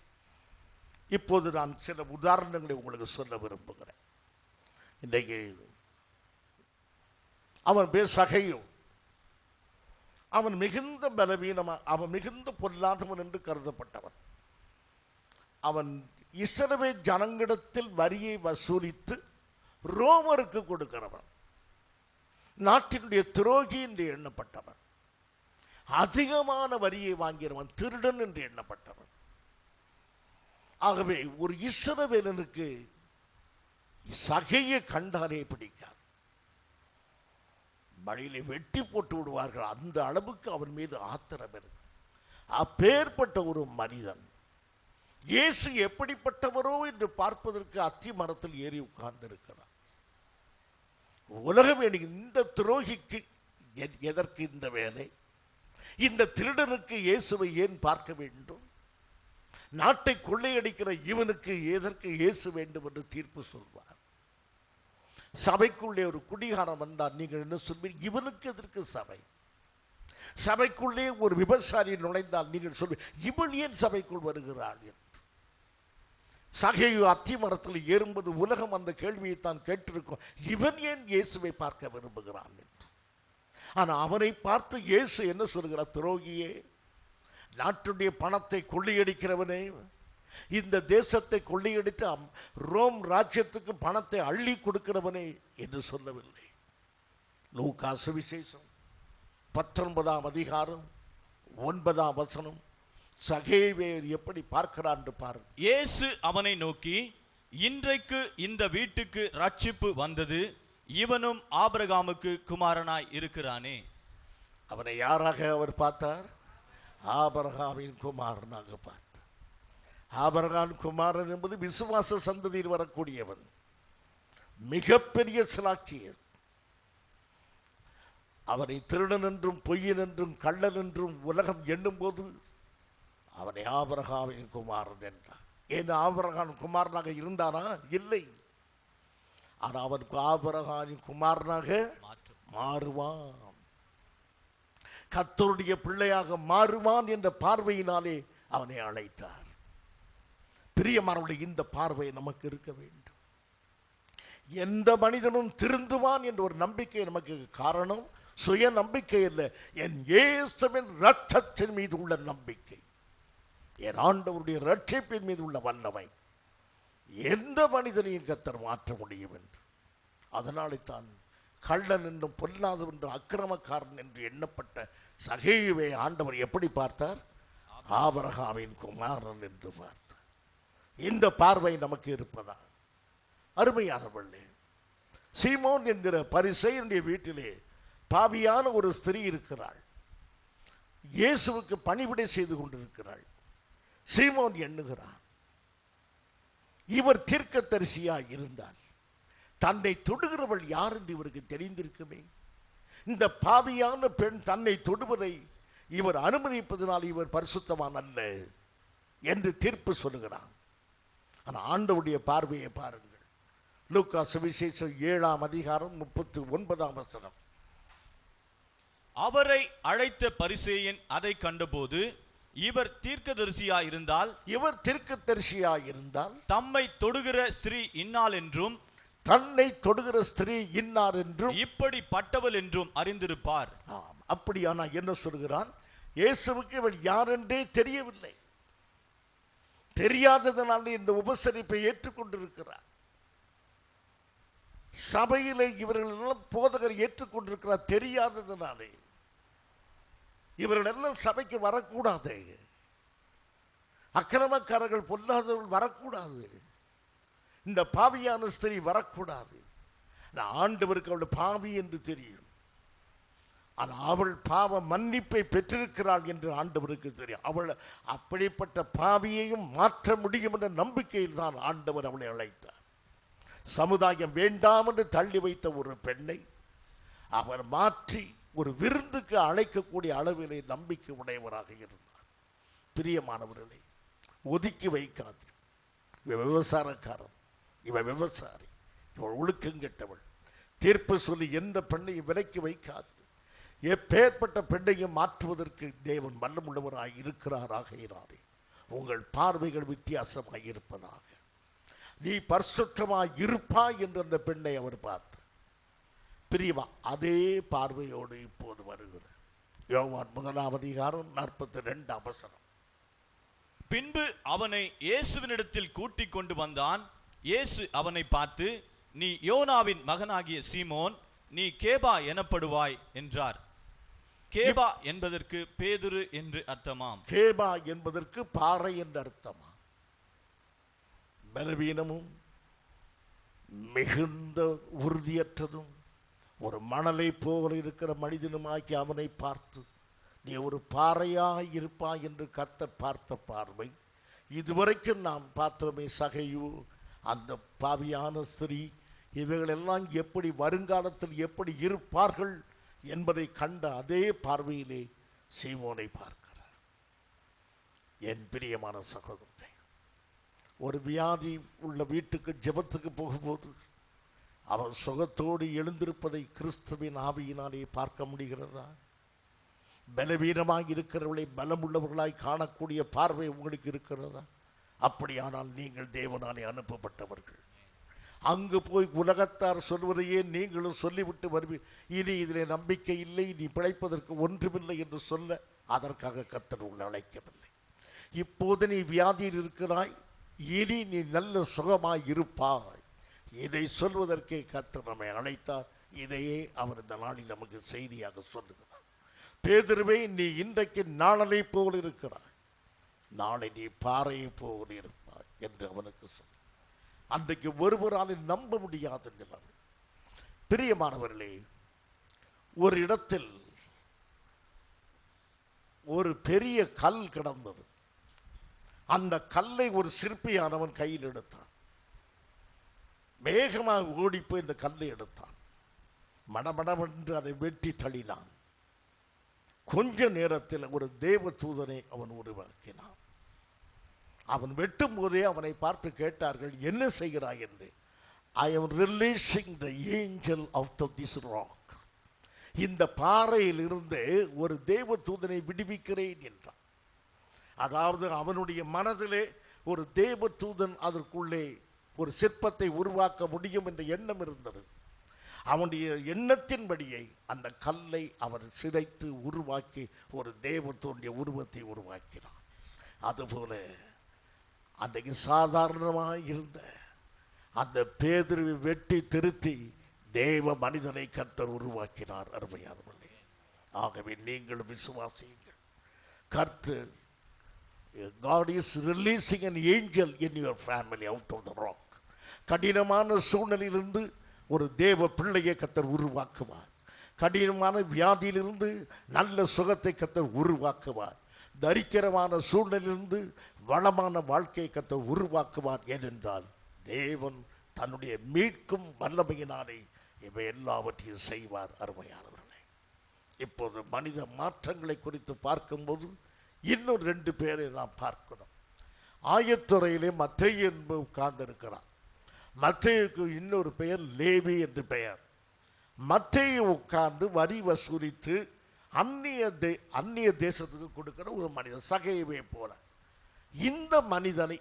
இப்போது நான் சில உதாரணங்களை உங்களுக்கு சொல்ல விரும்புகிறேன். இன்றைக்கு அவன் பேர் சகையோ, அவன் மிகுந்த பலவீனமா, அவன் மிகுந்த பொல்லாதவன் என்று கருதப்பட்டவன். அவன் இஸ்ரவேல் ஜனங்களிடத்தில் வரியை வசூலித்து ரோமருக்கு கொடுக்கிறவன், நாட்டினுடைய துரோகி என்று எண்ணப்பட்டவன், அதிகமான வரியை வாங்கியவன், திருடன் என்று எண்ணப்பட்டவன். ஆகவே ஒரு இஸ்ரவேலனுக்கு சகையை கண்டாலே பிடிக்காது, வழியிலே வெட்டி போட்டு விடுவார்கள். அந்த அளவுக்கு அவன் மீது ஆத்திரம் இருக்கு. அப்பேற்பட்ட ஒரு மனிதன் இயேசு எப்படிப்பட்டவரோ என்று பார்ப்பதற்கு அத்தி மரத்தில் ஏறி உட்கார்ந்து இருக்கிறார். உலகம் எனக்கு இந்த துரோகிக்கு எதற்கு இந்த வேலை? இந்த திருடனுக்கு இயேசுவை ஏன் பார்க்க வேண்டும்? நாட்டை கொள்ளையடிக்கிற இவனுக்கு எதற்கு இயேசு வேண்டும் என்று தீர்ப்பு சொல்வார். சபைக்குள்ளே ஒரு குடிகாரன் வந்தார், நீங்கள் என்ன சொல்வீர்கள்? இவனுக்கு எதற்கு சபை? சபைக்குள்ளே ஒரு விபச்சாரி நுழைந்தால் நீங்கள் சொல்வீர்கள், இவள் ஏன் சபைக்குள் வருகிறாள் என்று. சகேயு அத்தி மரத்தில் ஏறும்போது உலகம் அந்த கேள்வியை தான் கேட்டிருக்கும், இவன் ஏன் இயேசுவை பார்க்க விரும்புகிறான் என்று. ஆனால் அவனை பார்த்து இயேசு என்ன சொல்கிறார்? துரோகியே, நாட்டுடைய பணத்தை கொள்ளையடிக்கிறவனே, இந்த தேசத்தை கொள்ளையடித்து ரோம் ராஜ்யத்துக்கு பணத்தை அள்ளி கொடுக்கிறவனே என்று சொல்லவில்லை. லூக்கா சுவிசேஷம் 19ஆம் அதிகாரம் 9ஆம் வசனம் சகேயுவை எப்படி பார்க்கிறான் என்று பாருங்க. இயேசு அவனை நோக்கி, இன்றைக்கு இந்த வீட்டுக்கு ரட்சிப்பு வந்தது, இவனும் ஆபிரகாமுக்கு குமாரனாய் இருக்கிறானே. அவனை யாராக அவர் பார்த்தார்? ஆபிரகாமின் குமாரனாக பார்த்தார். ஆபிரகாம் குமாரன் என்பது விசுவாச சந்ததியில் வரக்கூடியவன், மிகப்பெரிய சிலாக்கியர். அவனை திருடன் என்றும் பொய்யன் என்றும் கள்ளன் என்றும் உலகம் எண்ணும் போது அவனை ஆபிரகாமின் குமாரன் என்றார். ஏன் ஆபிரகாம் குமாரனாக இருந்தானா? இல்லை. ஆனால் அவனுக்கு ஆபிரகாமின் குமாரனாக மாறுவான், கர்த்தருடைய பிள்ளையாக மாறுவான் என்ற பார்வையினாலே அவனை அழைத்தார். பிரியமானவர்களே, இந்த பார்வை நமக்கு இருக்க வேண்டும். எந்த மனிதனும் திருந்துவான் என்ற ஒரு நம்பிக்கை நமக்கு காரணம் சுய நம்பிக்கை அல்ல, என் இயேசுவின் இரத்தத்தின் மீது உள்ள நம்பிக்கை, என் ஆண்டவருடைய இரட்சிப்பின் மீது உள்ள வல்லமை. எந்த மனிதனையும் கர்த்தர் மாற்ற முடியும் என்று. அதனாலே தான் கள்ளன் என்றும் பொல்லாதவன் என்றும் அக்கிரமக்காரன் என்று எண்ணப்பட்ட சகேயுவை ஆண்டவர் எப்படி பார்த்தார்? ஆபிரகாமின் குமாரன் என்று பார்த்தார். இந்த பார்வை நமக்கு இருப்பதா? அருமையானவர்களே, சீமோன் என்கிற பரிசேயனுடைய வீட்டிலே பாவியான ஒரு ஸ்திரீ இருக்கிறாள். இயேசுவுக்கு பணிவிடை செய்து கொண்டிருக்கிறாள். சீமோன் எண்ணுகிறான், இவர் தீர்க்கதரிசியாய் இருந்தால் தன்னை தொடுகிறவள் யார் என்று இவருக்கு தெரிந்திருக்குமே. இந்த பாவியான பெண் தன்னை தொடுவதை இவர் அனுமதிப்பதனால் இவர் பரிசுத்தவான் அல்ல என்று தீர்ப்பு சொல்லுகிறான். ஆனால் ஆண்டவருடைய பார்வையை பாருங்கள். லூக்கா சுவிசேஷம் 7ஆம் அதிகாரம் 39ஆம் வசனம். அவரை அழைத்த பரிசேயன் அதை கண்டபோது, இவர் தீர்க்கதரிசியாயிருந்தால் தம்மை தொடுகிற ஸ்திரீ இன்னாள் என்றும் தன்னை தொடுகிற ஸ்திரீ இன்னார் என்றும் இப்படிப்பட்டவள் என்றும் அறிந்திருப்பார். அப்படியானா என்ன சொல்கிறான்? இயேசுவுக்கு இவள் யார் என்றே தெரியவில்லை. தெரியாததனால இந்த உபசரிப்பை ஏற்றுக்கொண்டிருக்கிறார். சபையிலே இவர்கள் போதகர் ஏற்றுக்கொண்டிருக்கிறார். தெரியாததனாலே இவர்கள் எல்லாம் சபைக்கு வரக்கூடாது, அக்கிரமக்காரர்கள் பொல்லாதவர்கள் வரக்கூடாது, இந்த பாவியான ஸ்திரீ வரக்கூடாது. ஆண்டவருக்கு அவள் பாவி என்று தெரியும், ஆனால் அவள் பாவ மன்னிப்பை பெற்றிருக்கிறாள் என்று ஆண்டவருக்கு தெரியும். அவள் அப்படிப்பட்ட பாவியையும் மாற்ற முடியும் என்ற நம்பிக்கையில் தான் ஆண்டவர் அவளை அழைத்தார். சமுதாயம் வேண்டாம் என்று தள்ளி வைத்த ஒரு பெண்ணை அவர் மாற்றி ஒரு விருந்துக்கு அழைக்கக்கூடிய அளவிலே நம்பிக்கை உடையவராக இருந்தார். பிரியமானவர்களே, ஒதுக்கி வைக்காது. இவன் விவசாரக்காரன், இவன் விவசாரி, இவள் ஒழுக்கங்கெட்டவள், தீர்ப்பு சொல்லி எந்த பெண்ணையும் விலைக்கு வைக்காது. எப்பேற்பட்ட பெண்ணையும் மாற்றுவதற்கு தேவன் வல்லமுள்ளவராய் இருக்கிறாராக இராதே. உங்கள் பார்வைகள் வித்தியாசமாக இருப்பதாக. நீ பரிசுத்தமாய் இருப்பாய் என்று அந்த பெண்ணை அவர் பார்த்தார். பிரியமா, அதே பார்வையோடு இப்போது வருகிறார். யோவான் 1ஆம் அதிகாரம் 42ஆம் வசனம். பின்பு அவனை இயேசுவினிடத்தில் கூட்டிக் கொண்டு வந்தான். இயேசு அவனை பார்த்து, நீ யோனாவின் மகனாகிய சீமோன், நீ கேபா எனப்படுவாய் என்றார். கேபா என்பதற்கு பேதுரு என்று அர்த்தமாம். கேபா என்பதற்கு பாறை என்று அர்த்தமா. பலவீனமும் மிகுந்த உறுதியற்றதும் ஒரு மணலை போல இருக்கிற மனிதனுமாக்கி அவனை பார்த்து, நீ ஒரு பாறையாக இருப்பாய் என்று கர்த்தர் பார்த்த பார்வை. இதுவரைக்கும் நாம் பார்த்தோமே, சகையு, அந்த பாவியான ஸ்திரீ, இவைகளெல்லாம் எப்படி வருங்காலத்தில் எப்படி இருப்பார்கள் என்பதை கண்ட அதே பார்வையிலே சீமோனை பார்க்கிறார். என் பிரியமான சகோதரனே, ஒரு வியாதி உள்ள வீட்டுக்கு ஜெபத்துக்கு போகும்போது அவன் சுகத்தோடு எழுந்திருப்பதை கிறிஸ்துவின் ஆவியினாலே பார்க்க முடிகிறதா? பலவீனமாய் இருக்கிறவர்களை பலமுள்ளவர்களாய் காணக்கூடிய பார்வை உங்களுக்கு இருக்கிறதா? அப்படியானால் நீங்கள் தேவனாலே அனுப்பப்பட்டவர்கள். அங்கு போய் உலகத்தார் சொல்வதையே நீங்களும் சொல்லிவிட்டு வருவீர். இனி இதில் நம்பிக்கை இல்லை, நீ பிழைப்பதற்கு ஒன்றுமில்லை என்று சொல்ல அதற்காக கர்த்தர் உங்களை அழைக்கவில்லை. இப்போது நீ வியாதியில் இருக்கிறாய், இனி நீ நல்ல சுகமாய் இருப்பாய், இதை சொல்வதற்கே கர்த்தர் நம்மை அழைத்தார். இதையே அவர் இந்த நாளில் நமக்கு செய்தியாக சொல்லுகிறார். பேதுருவே, நீ இன்றைக்கு நாளை போல் இருக்கிறாய், நாளை நீ பாறையை போல் இருப்பாய் என்று அவனுக்கு சொல். அன்றைக்கு ஒருவரால் நம்ப முடியாத நிலைமை. பிரியமானவர்களே, ஒரு இடத்தில் ஒரு பெரிய கல் கிடந்தது. அந்த கல்லை ஒரு சிற்பியானவன் கையில் எடுத்தான். வேகமாக ஓடிப்போய் இந்த கல்லை எடுத்தான். மடமடவென்று அதை வெட்டி தள்ளினான். கொஞ்ச நேரத்தில் ஒரு தேவ தூதனை அவன் உருவாக்கினான். அவன் வெட்டும் போதே அவனை பார்த்து கேட்டார்கள், என்ன செய்கிறாய் என்று. ஐ am releasing the angel out of this rock. இந்த பாறையில் இருந்து ஒரு தேவ தூதனை விடுவிக்கிறேன் என்றான். அதாவது அவனுடைய மனதிலே ஒரு தேவ தூதன் அதற்குள்ளே ஒரு சிற்பத்தை உருவாக்க முடியும் என்ற எண்ணம் இருந்தது. அவனுடைய எண்ணத்தின்படியே அந்த கல்லை அவர் சிதைத்து உருவாக்கி ஒரு தேவத்துடைய உருவத்தை உருவாக்கினார். அதுபோல அன்றைக்கு சாதாரணமாக இருந்த அந்த பேதுருவை வெட்டி திருத்தி தேவ மனிதனை கர்த்தர் உருவாக்கினார். அருமையானவர்களே, ஆகவே நீங்கள் விசுவாசியுங்கள். கர்த்தர், God is releasing an angel in your family out of the rock. கடினமான சூழ்நிலையிலிருந்து ஒரு தேவ பிள்ளையை கர்த்தர் உருவாக்குவார். கடினமான வியாதியிலிருந்து நல்ல சுகத்தை கர்த்தர் உருவாக்குவார். தரித்திரமான சூழ்நிலையிலிருந்து வளமான வாழ்க்கையை கர்த்தர் உருவாக்குவார். ஏனென்றால் தேவன் தன்னுடைய மீட்கும் வல்லமையினாலே இவை எல்லாவற்றையும் செய்வார். அருமையானவர்களே, இப்போது மனித மாற்றங்களை குறித்து பார்க்கும்போது இன்னும் 2 பேரை நாம் பார்க்கணும். ஆயத்துறையிலே மத்தேயு என்பவர் உட்கார்ந்து இருக்கிறார். மத்தேயுக்கு இன்னொரு பெயர் லேவி என்று பெயர். மத்தேயு உட்கார்ந்து வரி வசூலித்து அந்நிய தேசத்துக்கு கொடுக்கிற ஒரு மனிதன், சகைவை போல. இந்த மனிதனை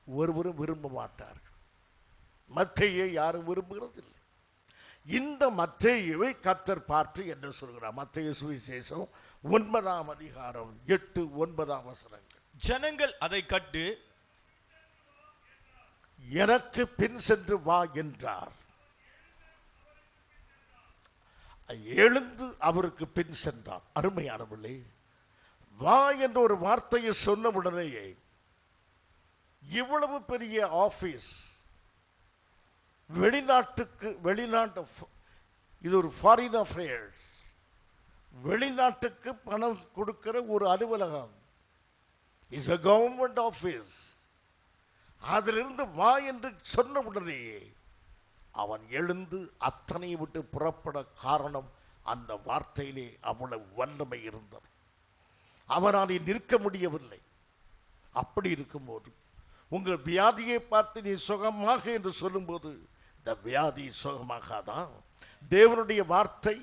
ஒருவரும் விரும்ப மாட்டார்கள். மத்தேயை யாரும் விரும்புகிறதில்லை. இந்த மத்தேயுவை கர்த்தர் பார்த்து என்ன சொல்கிறார்? மத்தேயு சுவிசேஷம் 9ஆம் அதிகாரம் 8, 9ஆம் வசனங்கள். ஜனங்கள் அதை கண்டு எனக்கு பின் சென்று வா என்றார். எழுந்து அவருக்கு பின் சென்றார். அருமையானவர்களே, வா என்ற ஒரு வார்த்தையை சொன்ன உடனேயே இவ்வளவு பெரிய ஆபீஸ், வெளிநாட்டு இது ஒரு ஃபாரின் அஃபேர்ஸ், வெளிநாட்டுக்கு பணம் கொடுக்கிற ஒரு அலுவலகம், இஸ் a கவர்மெண்ட் ஆபீஸ். அதிலிருந்து வா என்று சொன்ன உடனேயே அவன் எழுந்து அத்தனை விட்டு புறப்பட காரணம் அந்த வார்த்தையிலே அவ்வளவு வல்லமை இருந்தது. அவனால் நிற்க முடியவில்லை. அப்படி இருக்கும்போது உங்கள் வியாதியை பார்த்து நீ சுகமாக என்று சொல்லும்போது இந்த வியாதி சுகமாகாதான்? தேவனுடைய வார்த்தை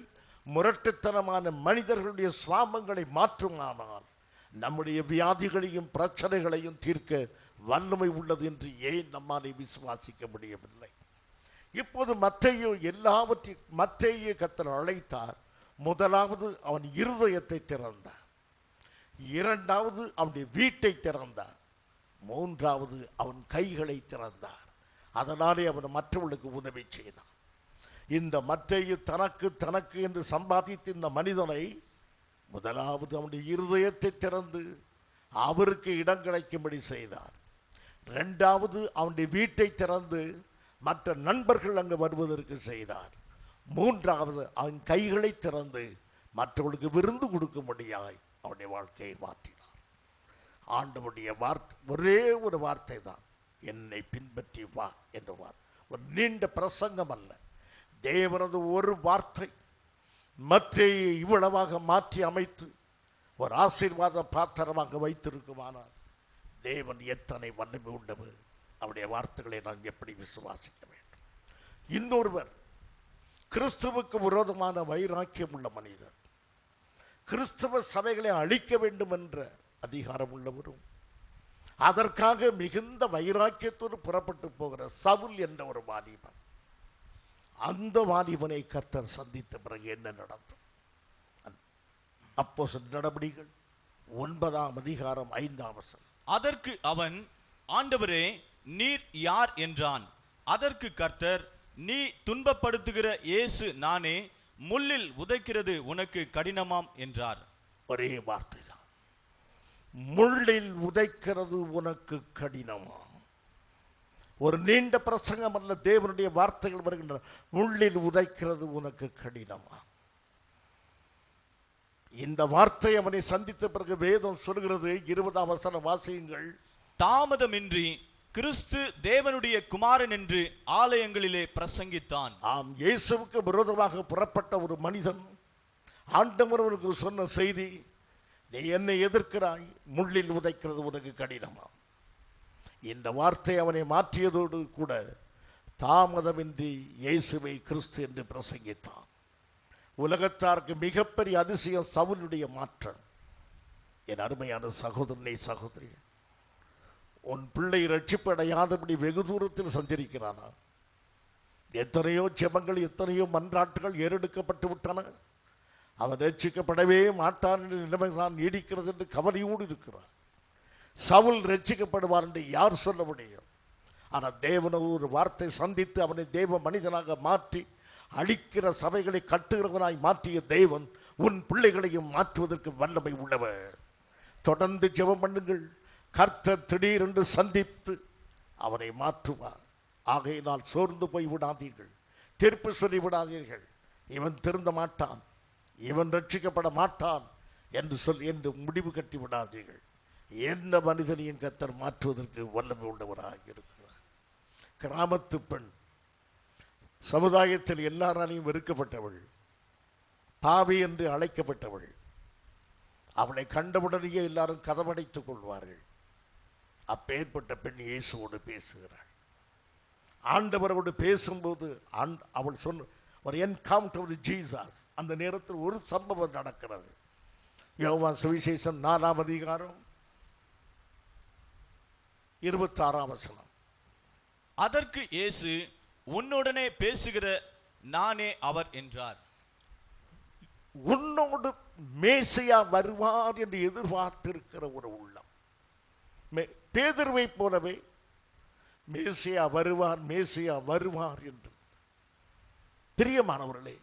முரட்டுத்தனமான மனிதர்களுடைய சுவாபங்களை மாற்றுமானால் நம்முடைய வியாதிகளையும் பிரச்சனைகளையும் தீர்க்க வல்லமை உள்ளது என்று ஏன் நம்மாலே விசுவாசிக்க முடியவில்லை? இப்போது மத்தேயு கர்த்தர் அழைத்தார். முதலாவது அவன் இருதயத்தை திறந்தார், இரண்டாவது அவனுடைய வீட்டை திறந்தார், மூன்றாவது அவன் கைகளை திறந்தார். அதனாலே அவன் மற்றவர்களுக்கு உதவி செய்தான். இந்த மத்தேயு தனக்கு என்று சம்பாதித்த இந்த மனிதனை முதலாவது அவனுடைய இருதயத்தை திறந்து அவருக்கு இடம் கிடைக்கும்படி செய்தார். இரண்டாவது அவனுடைய வீட்டை திறந்து மற்ற நண்பர்கள் அங்கு வருவதற்கு செய்தார். மூன்றாவது அவன் கைகளை திறந்து மற்றவர்களுக்கு விருந்து கொடுக்கும்படியாய் அவனுடைய வாழ்க்கையை மாற்றினார். ஆண்டவருடைய வார்த்தை ஒரே ஒரு வார்த்தை தான், என்னை பின்பற்றி வா என்ற வார்த்தை. ஒரு நீண்ட பிரசங்கம் அல்ல, தேவனது ஒரு வார்த்தை மத்தேயை இவ்வளவாக மாற்றி அமைத்து ஒரு ஆசீர்வாத பாத்திரமாக வைத்திருக்குமானால் தேவன் எத்தனை வல்லமை உண்டவர். அவருடைய வார்த்தைகளை நான் எப்படி விசுவாசிக்க வேண்டும்? இன்னொருவர் கிறிஸ்துவுக்கு விரோதமான வைராக்கியம் உள்ள மனிதர், கிறிஸ்தவ சபைகளை அழிக்க வேண்டும் என்ற அதிகாரம் உள்ளவரும், அதற்காக மிகுந்த வைராக்கியத்தோடு புறப்பட்டு போகிற சவுல் என்ற ஒரு வாலிபன். அந்த வாலிபனை கர்த்தர் சந்தித்த பிறகு என்ன நடந்தது? அப்போஸ்தலர் நடபடிகள் 9ஆம் அதிகாரம் 5ஆம் வசனம். அதற்கு அவன், ஆண்டவரே, நீர் யார் என்றான். அதற்கு கர்த்தர், நீ துன்பப்படுத்துகிற இயேசு நானே, முள்ளில் உதைக்கிறது உனக்கு கடினமாம் என்றார். ஒரே வார்த்தை தான், முள்ளில் உதைக்கிறது உனக்கு கடினமா. ஒரு நீண்ட பிரசங்கம் அல்ல, தேவனுடைய வார்த்தைகள் வருகின்றன. முள்ளில் உதைக்கிறது உனக்கு கடினமா. இந்த வார்த்தை அவனை சந்தித்த பிறகு வேதம் சொல்கிறது, 20ஆம் வசனம் வாசியுங்கள். தாமதமின்றி கிறிஸ்து தேவனுடைய குமாரன் என்று ஆலயங்களிலே பிரசங்கித்தான். ஆம், இயேசுவுக்கு விரோதமாக புறப்பட்ட ஒரு மனிதன் ஆண்டவருக்கு சொன்ன செய்தி, நீ என்னை எதிர்க்கிறாய், முள்ளில் உதைக்கிறது உனக்கு கடினமா. இந்த வார்த்தை அவனை மாற்றியதோடு கூட தாமதமின்றி இயேசுவை கிறிஸ்து என்று பிரசங்கித்தான். உலகத்தாருக்கு மிகப்பெரிய அதிசயம் சவுலுடைய மாற்றம். என் அருமையான சகோதரனை, சகோதரி, உன் பிள்ளை ரட்சிப்படையாதபடி வெகு தூரத்தில் சஞ்சரிக்கிறானா? எத்தனையோ ஜெபங்கள், எத்தனையோ மன்றாட்டுகள் ஏறெடுக்கப்பட்டு விட்டன. அவன் ரட்சிக்கப்படவே மாட்டான் என்ற நிலைமைதான் நீடிக்கிறது என்று கவலையோடு இருக்கிறான். சவுல் ரட்சிக்கப்படுவார் என்று யார் சொல்ல முடியும்? ஆனால் தேவன ஒரு வார்த்தை சந்தித்து அவனை தேவ மனிதனாக மாற்றி அழிக்கிற சபைகளை கட்டுகிறவனாய் மாற்றிய தேவன் உன் பிள்ளைகளையும் மாற்றுவதற்கு வல்லமை உள்ளவர். தொடர்ந்து ஜெபம் பண்ணுங்கள். கர்த்தர் திடீரென்று சந்தித்து அவனை மாற்றுவார். ஆகையினால் சோர்ந்து போய் விடாதீர்கள், தீர்ப்பு சொல்லி விடாதீர்கள். இவன் திருந்த மாட்டான், இவன் ரட்சிக்கப்பட மாட்டான் என்று முடிவு கட்டி விடாதீர்கள். எந்த மனிதனையும் கர்த்தர் மாற்றுவதற்கு வல்லமை உள்ளவராக இருக்கிறார். கிராமத்து பெண், சமுதாயத்தில் எல்லாராலையும் வெறுக்கப்பட்டவள், பாவி என்று அழைக்கப்பட்டவள். அவளை கண்டவுடனேயே எல்லாரும் கதவடைத்துக் கொள்வார்கள். அப்பேற்பட்ட பெண் இயேசுவோடு பேசுகிறாள். ஆண்டவரோடு பேசும்போது அவள் சொன்ன ஒரு என்கவுண்டர் வித் ஜீசஸ். அந்த நேரத்தில் ஒரு சம்பவம் நடக்கிறது. யோவான் சுவிசேஷம் 4ஆம் அதிகாரம் 26ஆம் வசனம். அதற்கு இயேசு, உன்னுடனே பேசுகிற நானே அவர் என்றார். உன்னோடு மேசியா வருவார் என்று எதிர்பார்த்திருக்கிற ஒரு உள்ளம். பேதுருவை போலவே மேசியா வருவார், மேசியா வருவார் என்று. பிரியமானவர்களே,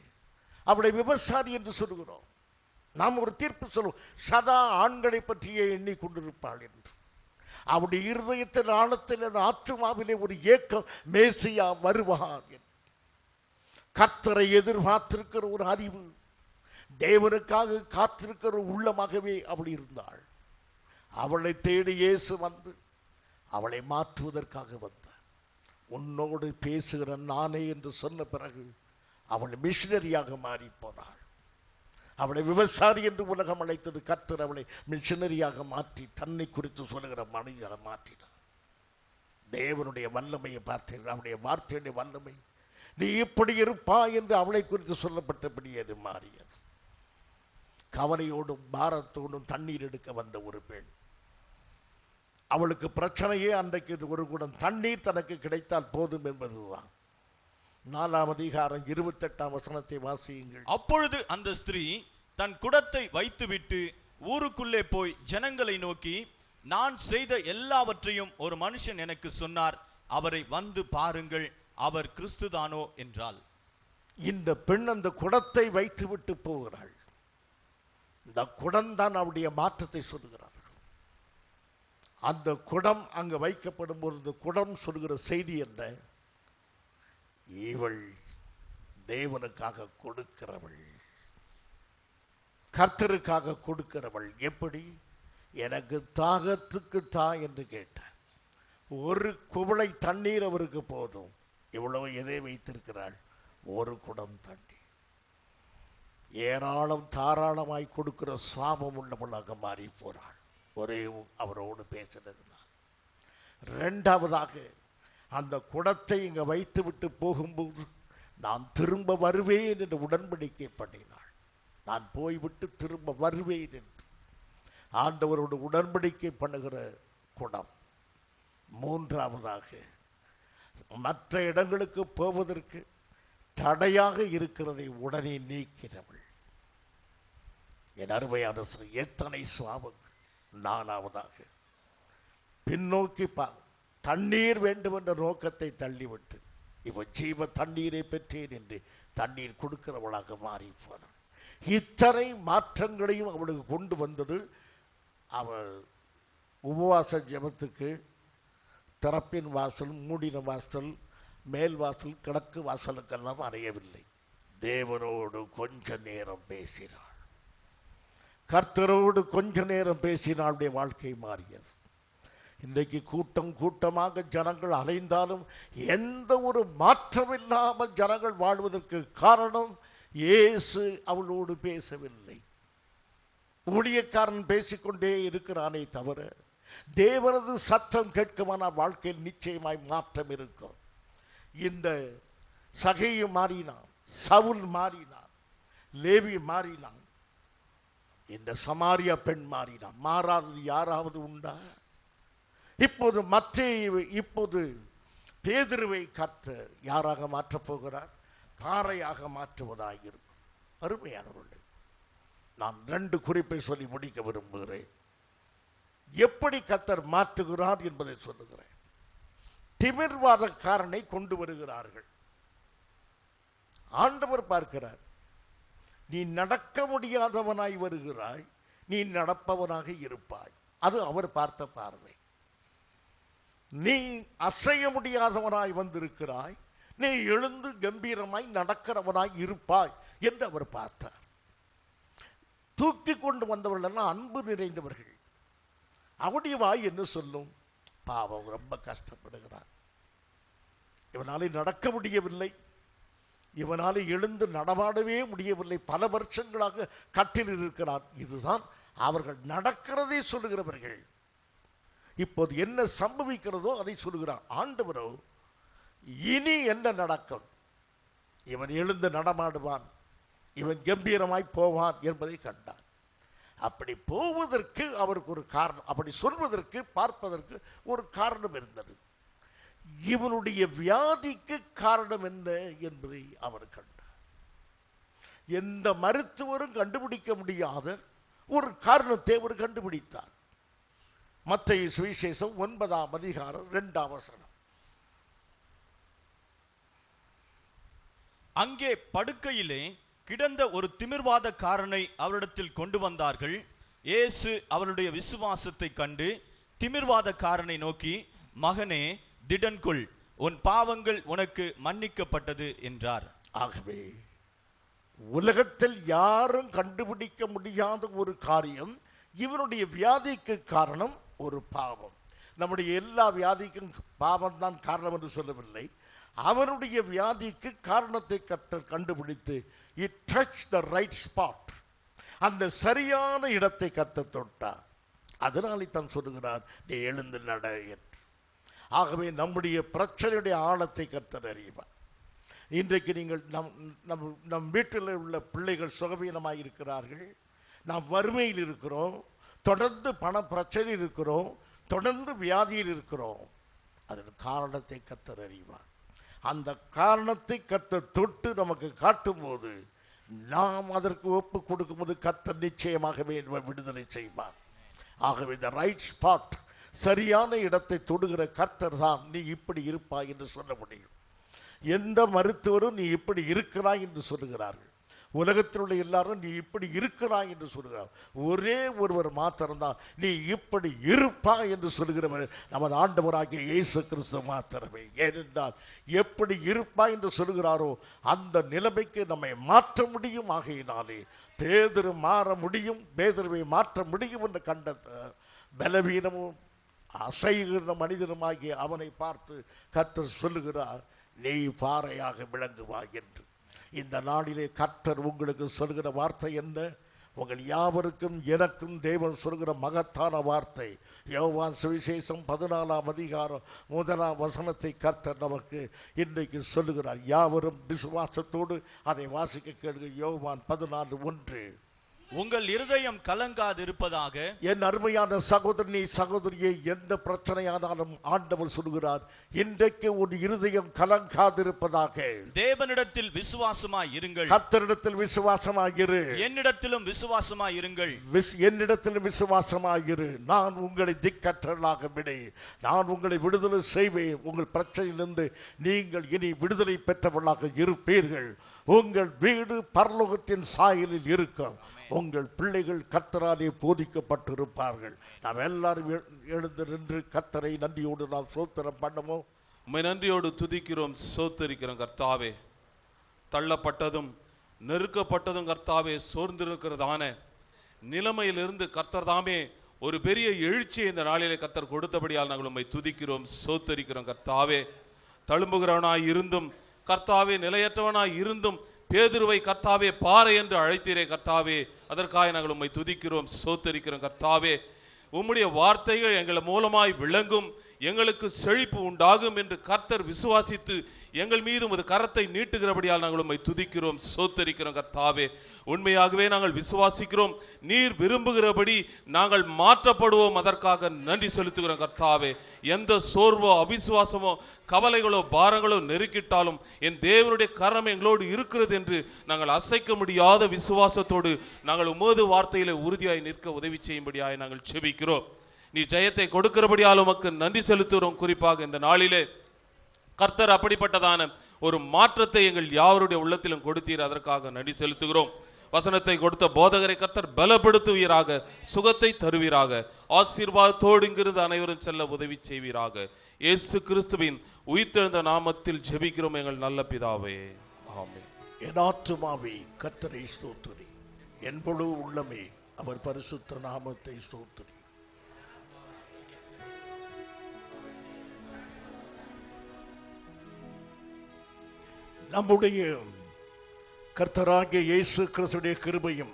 அவளை விபசாரி என்று சொல்கிறோம். நாம் ஒரு தீர்ப்பு சொல்லுவோம், சதா ஆண்களை பற்றியே எண்ணிக்கொண்டிருப்பாள் என்று. அவருடைய இருதயத்தின் ஆழத்தில், ஆத்துமாவிலே ஒரு ஏக்கம், மேசியா வருவார் என்று. கர்த்தரை எதிர்பார்த்திருக்கிற ஒரு அறிவு, தேவனுக்காக காத்திருக்கிற உள்ளமாகவே அவள் இருந்தாள். அவளை தேடி இயேசு வந்து அவளை மாற்றுவதற்காக வந்தார். உன்னோடு பேசுகிற நானே என்று சொன்ன பிறகு அவள் மிஷினரியாக மாறி போனாள். அவளை விவசாயி என்று உலகம் அழைத்தது. கர்த்தர் அவளை மிஷினரியாக மாற்றி தன்னை குறித்து சொல்லுகிற மனிதனாக மாற்றினார். தேவனுடைய வல்லமையை பார்த்தீர்கள், அவருடைய வார்த்தையுடைய வல்லமை. நீ இப்படி இருப்பா என்று அவளை குறித்து சொல்லப்பட்டபடி அது மாறியது. கவலையோடும் பாரத்தோடும் தண்ணீர் எடுக்க வந்த ஒரு பெண். அவளுக்கு பிரச்சனையே அன்றைக்கு ஒரு குடம் தண்ணீர் தனக்கு கிடைத்தால் போதும் என்பதுதான். 4ஆம் அதிகாரம் 28ஆம் வசனத்தை வாசியுங்கள். அப்பொழுது அந்த ஸ்திரீ தன் குடத்தை வைத்துவிட்டு ஊருக்குள்ளே போய் ஜனங்களை நோக்கி, நான் செய்த எல்லாவற்றையும் ஒரு மனுஷன் எனக்கு சொன்னார், அவரை வந்து பாருங்கள், அவர் கிறிஸ்துதானோ என்றாள். இந்த பெண் அந்த குடத்தை வைத்துவிட்டு போகிறாள். இந்த குடம் தான் அவருடைய மாற்றத்தை சொல்லுகிறார். அந்த குடம் அங்கு வைக்கப்படும் போது இந்த குடம் சொல்கிற செய்தி என்ன? இவள் தேவனுக்காக கொடுக்கிறவள், கர்த்தருக்காக கொடுக்கிறவள். எப்படி? எனக்கு தாகத்துக்கு தா என்று கேட்டார். ஒரு குவளை தண்ணீர் அவருக்கு போதும். இவ்வளவு எதை வைத்திருக்கிறாள்? ஒரு குடம் தண்ணீர். ஏராளம் தாராளமாய் கொடுக்கிற சுவாபம் உள்ளவளாக மாறி போறாள். ஒரே அவரோடு பேசினதுனால். இரண்டாவதாக, அந்த குடத்தை இங்கே வைத்து விட்டு போகும்போது நான் திரும்ப வருவேன் என்று உடன்படிக்கை பண்ணினாள். நான் போய்விட்டு திரும்ப வருவேன் என்று ஆண்டவரோடு உடன்படிக்கை பண்ணுகிற குடம். மூன்றாவதாக, மற்ற இடங்களுக்கு போவதற்கு தடையாக இருக்கிறதை உடனே நீக்கிறவள். என் அருமையான எத்தனை சுவாபங்கள். நாலாவதாக, பின்னோக்கி தண்ணீர் வேண்டும் என்ற நோக்கத்தை தள்ளிவிட்டு இவன் ஜீவ தண்ணீரை பெற்றேன் என்று தண்ணீர் கொடுக்கிறவளாக மாறி போனாள். இத்தனை மாற்றங்களையும் அவளுக்கு கொண்டு வந்தது அவள் உபவாச ஜெபத்துக்கு திறப்பின் வாசல், மூடின வாசல், மேல் வாசல், கிழக்கு வாசலுக்கெல்லாம் அறையவில்லை. தேவனோடு கொஞ்ச நேரம் பேசினாள். கர்த்தரோடு கொஞ்ச நேரம் பேசினாளுடைய வாழ்க்கை மாறியது. இன்றைக்கு கூட்டம் கூட்டமாக ஜனங்கள் அலைந்தாலும் எந்த ஒரு மாற்றமில்லாமல் ஜனங்கள் வாழ்வதற்கு காரணம் இயேசு அவளோடு பேசவில்லை. ஊழியக்காரன் பேசிக்கொண்டே இருக்கிறானே தவிர தேவனது சத்தம் கேட்குமான வாழ்க்கையில் நிச்சயமாய் மாற்றம் இருக்கும். இந்த சகையை மாறினான், சவுல் மாறினான், லேவி மாறினான், இந்த சமாரியா பெண் மாறினான். மாறாதது யாராவது உண்டா? இப்போது பேதுருவை கர்த்தர் யாராக மாற்றப் போகிறார்? பாறையாக மாற்றுவதாக இருக்கும். அருமையானவர்களே, நான் 2 குறிப்பை சொல்லி முடிக்க விரும்புகிறேன். எப்படி கர்த்தர் மாற்றுகிறார் என்பதை சொல்லுகிறேன். திமிர்வாதக்காரனை கொண்டு வருகிறார்கள். ஆண்டவர் பார்க்கிறார், நீ நடக்க முடியாதவனாய் வருகிறாய், நீ நடப்பவனாக இருப்பாய். அது அவர் பார்த்த பார்வை. நீ அசைய முடியாதவனாய் வந்திருக்கிறாய், நீ எழுந்து கம்பீரமாய் நடக்கிறவனாய் இருப்பாய் என்று அவர் பார்த்தார். தூக்கி கொண்டு வந்தவர்கள் எல்லாம் அன்பு நிறைந்தவர்கள். அவருடைய வாய் என்ன சொல்லும்? பாவம், ரொம்ப கஷ்டப்படுகிறார், இவனாலே நடக்க முடியவில்லை, இவனாலே எழுந்து நடமாடவே முடியவில்லை, பல வருஷங்களாக கட்டில் இருக்கிறார். இதுதான் அவர்கள் நடக்கிறதை சொல்லுகிறவர்கள். இப்போது என்ன சம்பவிக்கிறதோ அதை சொல்லுகிறார். ஆண்டவரோ இனி என்ன நடக்கும்? இவன் எழுந்து நடமாடுவான், இவன் கம்பீரமாய் போவான் என்பதை கண்டார். அப்படி போவதற்கு அவருக்கு ஒரு காரணம், அப்படி சொல்வதற்கு பார்ப்பதற்கு ஒரு காரணம் இருந்தது. இவனுடைய வியாதிக்கு காரணம் என்ன என்பதை அவர் கண்டார். எந்த மருத்துவரும் கண்டுபிடிக்க முடியாத ஒரு காரணத்தை அவர் கண்டுபிடித்தார். மத்தேயு சுவிசேஷம் 9ஆம் அதிகாரம் 2ஆம் வசனம். அங்கே படுக்கையிலே கிடந்த ஒரு திமிர்வாதக்காரனை அவரிடத்தில் கொண்டு வந்தார்கள். இயேசு அவருடைய விசுவாசத்தை கண்டு திமிர்வாதக்காரனை நோக்கி, மகனே, திடன்கொள், உன் பாவங்கள் உனக்கு மன்னிக்கப்பட்டது என்றார். ஆகவே உலகத்தில் யாரும் கண்டுபிடிக்க முடியாத ஒரு காரியம், இவனுடைய வியாதிக்கு காரணம் ஒரு பாவம். நம்முடைய எல்லா வியாதிக்கும் பாவம் தான் காரணம் என்று சொல்லவில்லை. அவனுடைய வியாதிக்கு காரணத்தை கண்டுபிடித்து it touched the right spot, அந்த சரியான இடத்தை கர்த்தர் தொட்டார். அதனாலே தான் சொல்லுகிறார், நீ எழுந்து நட என்று. ஆகவே நம்முடைய பிரச்சனையுடைய ஆழத்தை கர்த்தர் அறிவார். இன்றைக்கு நீங்கள் நம் வீட்டில் உள்ள பிள்ளைகள் சுகவீனமாக இருக்கிறார்கள், நாம் வறுமையில் இருக்கிறோம், தொடர்ந்து பண பிரச்சனையில் இருக்கிறோம், தொடர்ந்து வியாதியில் இருக்கிறோம். அதன் காரணத்தை கர்த்தர் அறிவார். அந்த காரணத்தை கர்த்தர் தொட்டு நமக்கு காட்டும்போது, நாம் அதற்கு ஒப்பு கொடுக்கும்போது கர்த்தர் நிச்சயமாகவே விடுதலை செய்வார். ஆகவே இந்த ரைட் ஸ்பாட், சரியான இடத்தை தொடுகிற கர்த்தர் தான் நீ இப்படி இருப்பாய் என்று சொல்ல முடியும். எந்த மருத்துவரும் நீ இப்படி இருக்கிறாய் என்று சொல்லுகிறார்கள். உலகத்தில் உள்ள எல்லாரும் நீ இப்படி இருக்கிறாய் என்று சொல்கிறார். ஒரே ஒருவர் மாத்திரம்தான் நீ இப்படி இருப்பாய் என்று சொல்கிறவர் நமது ஆண்டவராகிய இயேசு கிறிஸ்து மாத்திரமே. ஏனென்றால் எப்படி இருப்பாய் என்று சொல்கிறாரோ அந்த நிலைமைக்கு நம்மை மாற்ற முடியும். ஆகையினாலே பேதுரு மாற முடியும், பேதுருவை மாற்ற முடியும் என்று கண்ட பலவீனமும் அசைகிற மனிதனுமாகிய அவனை பார்த்து கர்த்தர் சொல்லுகிறார், நீ பாறையாக விளங்குவாய் என்று. இந்த நாளிலே கர்த்தர் உங்களுக்கு சொல்கிற வார்த்தை என்ன? உங்கள் யாவருக்கும் எனக்கும் தேவன் சொல்கிற மகத்தான வார்த்தை. யோவான் சுவிசேஷம் 14ஆம் அதிகாரம் 1ஆம் வசனத்தை கர்த்தர் நமக்கு இன்றைக்கு சொல்லுகிறார். யாவரும் விசுவாசத்தோடு அதை வாசிக்க கேளுங்க. யோவான் 14:1. உங்கள் இருதயம் கலங்காதிருப்பதாக. என் அருமையான சகோதரனே சகோதரியை, எந்த பிரச்சனையானாலும் ஆண்டவர் சொல்கிறார், இன்றைக்கு உன் இருதயம் கலங்காதிருப்பதாக. தேவனிடத்தில் விசுவாசமாய் இருங்கள். கர்த்தரிடத்தில் விசுவாசமாய் இரு. என்னிடத்திலும் விசுவாசமாய் இருங்கள். என்னிடத்திலும் விசுவாசமாய் இரு. நான் உங்களை திக்கற்றலாக விடை. நான் உங்களை விடுதலை செய்வேன். உங்கள் பிரச்சனையிலிருந்து நீங்கள் இனி விடுதலை பெற்றவர்களாக இருப்பீர்கள். உங்கள் வீடு பரலோகத்தின் சாயலில் இருக்கும். உங்கள் பிள்ளைகள் கர்த்தராலே போதிக்கப்பட்டிருப்பார்கள். நாம் எல்லாரும் எழுந்து நின்று கர்த்தரை நன்றியோடு நாம் ஸ்தோத்திரம் பண்ணுவோம். உம்மை நன்றியோடு துதிக்கிறோம், ஸ்தோத்திரிக்கிறோம். கர்த்தாவே, தள்ளப்பட்டதும் நெருக்கப்பட்டதும் கர்த்தாவே சோர்ந்திருக்கிறதான நிலைமையிலிருந்து கர்த்தர் தாமே ஒரு பெரிய எழுச்சியை இந்த நாளிலே கர்த்தர் கொடுத்தபடியால் நாங்கள் உம்மை துதிக்கிறோம், ஸ்தோத்திரிக்கிறோம். கர்த்தாவே, தழும்புகிறவனாய் இருந்தும் கர்த்தாவே நிலையற்றவனாய் இருந்தும் பேதுருவை கர்த்தாவே பாறை என்று அழைத்தீரே கர்த்தாவே, அதற்காக நாங்கள் உம்மை துதிக்கிறோம், ஸ்தோத்திரிக்கிறோம். கர்த்தாவே, உம்முடைய வார்த்தைகள் எங்கள் மூலமாய் விளங்கும், எங்களுக்கு செழிப்பு உண்டாகும் என்று கர்த்தர் விசுவாசித்து எங்கள் மீது உமது கரத்தை நீட்டுகிறபடியால் நாங்கள் உம்மை துதிக்கிறோம், ஸ்தோத்திரிக்கிறோம். கர்த்தாவே, உண்மையாகவே நாங்கள் விசுவாசிக்கிறோம், நீர் விரும்புகிறபடி நாங்கள் மாற்றப்படுவோம். அதற்காக நன்றி செலுத்துகிறோம். கர்த்தாவே, எந்த சோர்வோ அவிசுவாசமோ கவலைகளோ பாரங்களோ நெருக்கிட்டாலும் என் தேவனுடைய கரம் எங்களோடு இருக்கிறது என்று நாங்கள் அசைக்க முடியாத விசுவாசத்தோடு நாங்கள் உமது வார்த்தையிலே உறுதியாய் நிற்க உதவி செய்யும்படியாய் நாங்கள் செபிக்கிறோம். நீ ஜெயத்தை கொடுக்கிறபடியால் உமக்கு நன்றி செலுத்துகிறோம். குறிப்பாக இந்த நாளிலே கர்த்தர் அப்படிப்பட்டதான ஒரு மாற்றத்தை எங்கள் யாவருடைய உள்ளத்திலும் கொடுத்தீர், அதற்காக நன்றி செலுத்துகிறோம். வசனத்தை கொடுத்த போதகரை கர்த்தர் பலப்படுத்துவீராக, சுகத்தை தருவீராக, ஆசீர்வாதத்தோடு இங்கிருந்து அனைவரும் செல்ல உதவி செய்வீராக. இயேசு கிறிஸ்துவின் உயிர்த்தெழுந்த நாமத்தில் ஜெபிக்கிறோம் எங்கள் நல்ல பிதாவே, ஆமென். என் ஆத்துமாவே கர்த்தரை ஸ்தோத்திரி, என் முழு உள்ளமே அவர் பரிசுத்த நாமத்தை ஸ்தோத்திரி. நம்முடைய கர்த்தராகிய இயேசு கிறிஸ்துவின் கிருபையும்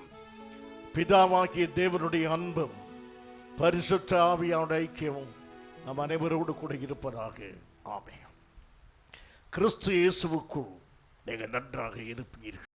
பிதாவாகிய தேவனுடைய அன்பும் பரிசுத்த ஆவியானுடைய ஐக்கியமும் நம் அனைவரோடு கூட இருப்பதாக. ஆமென். கிறிஸ்து இயேசுவுக்குள் நீங்கள் நன்றாக இருப்பீர்கள்.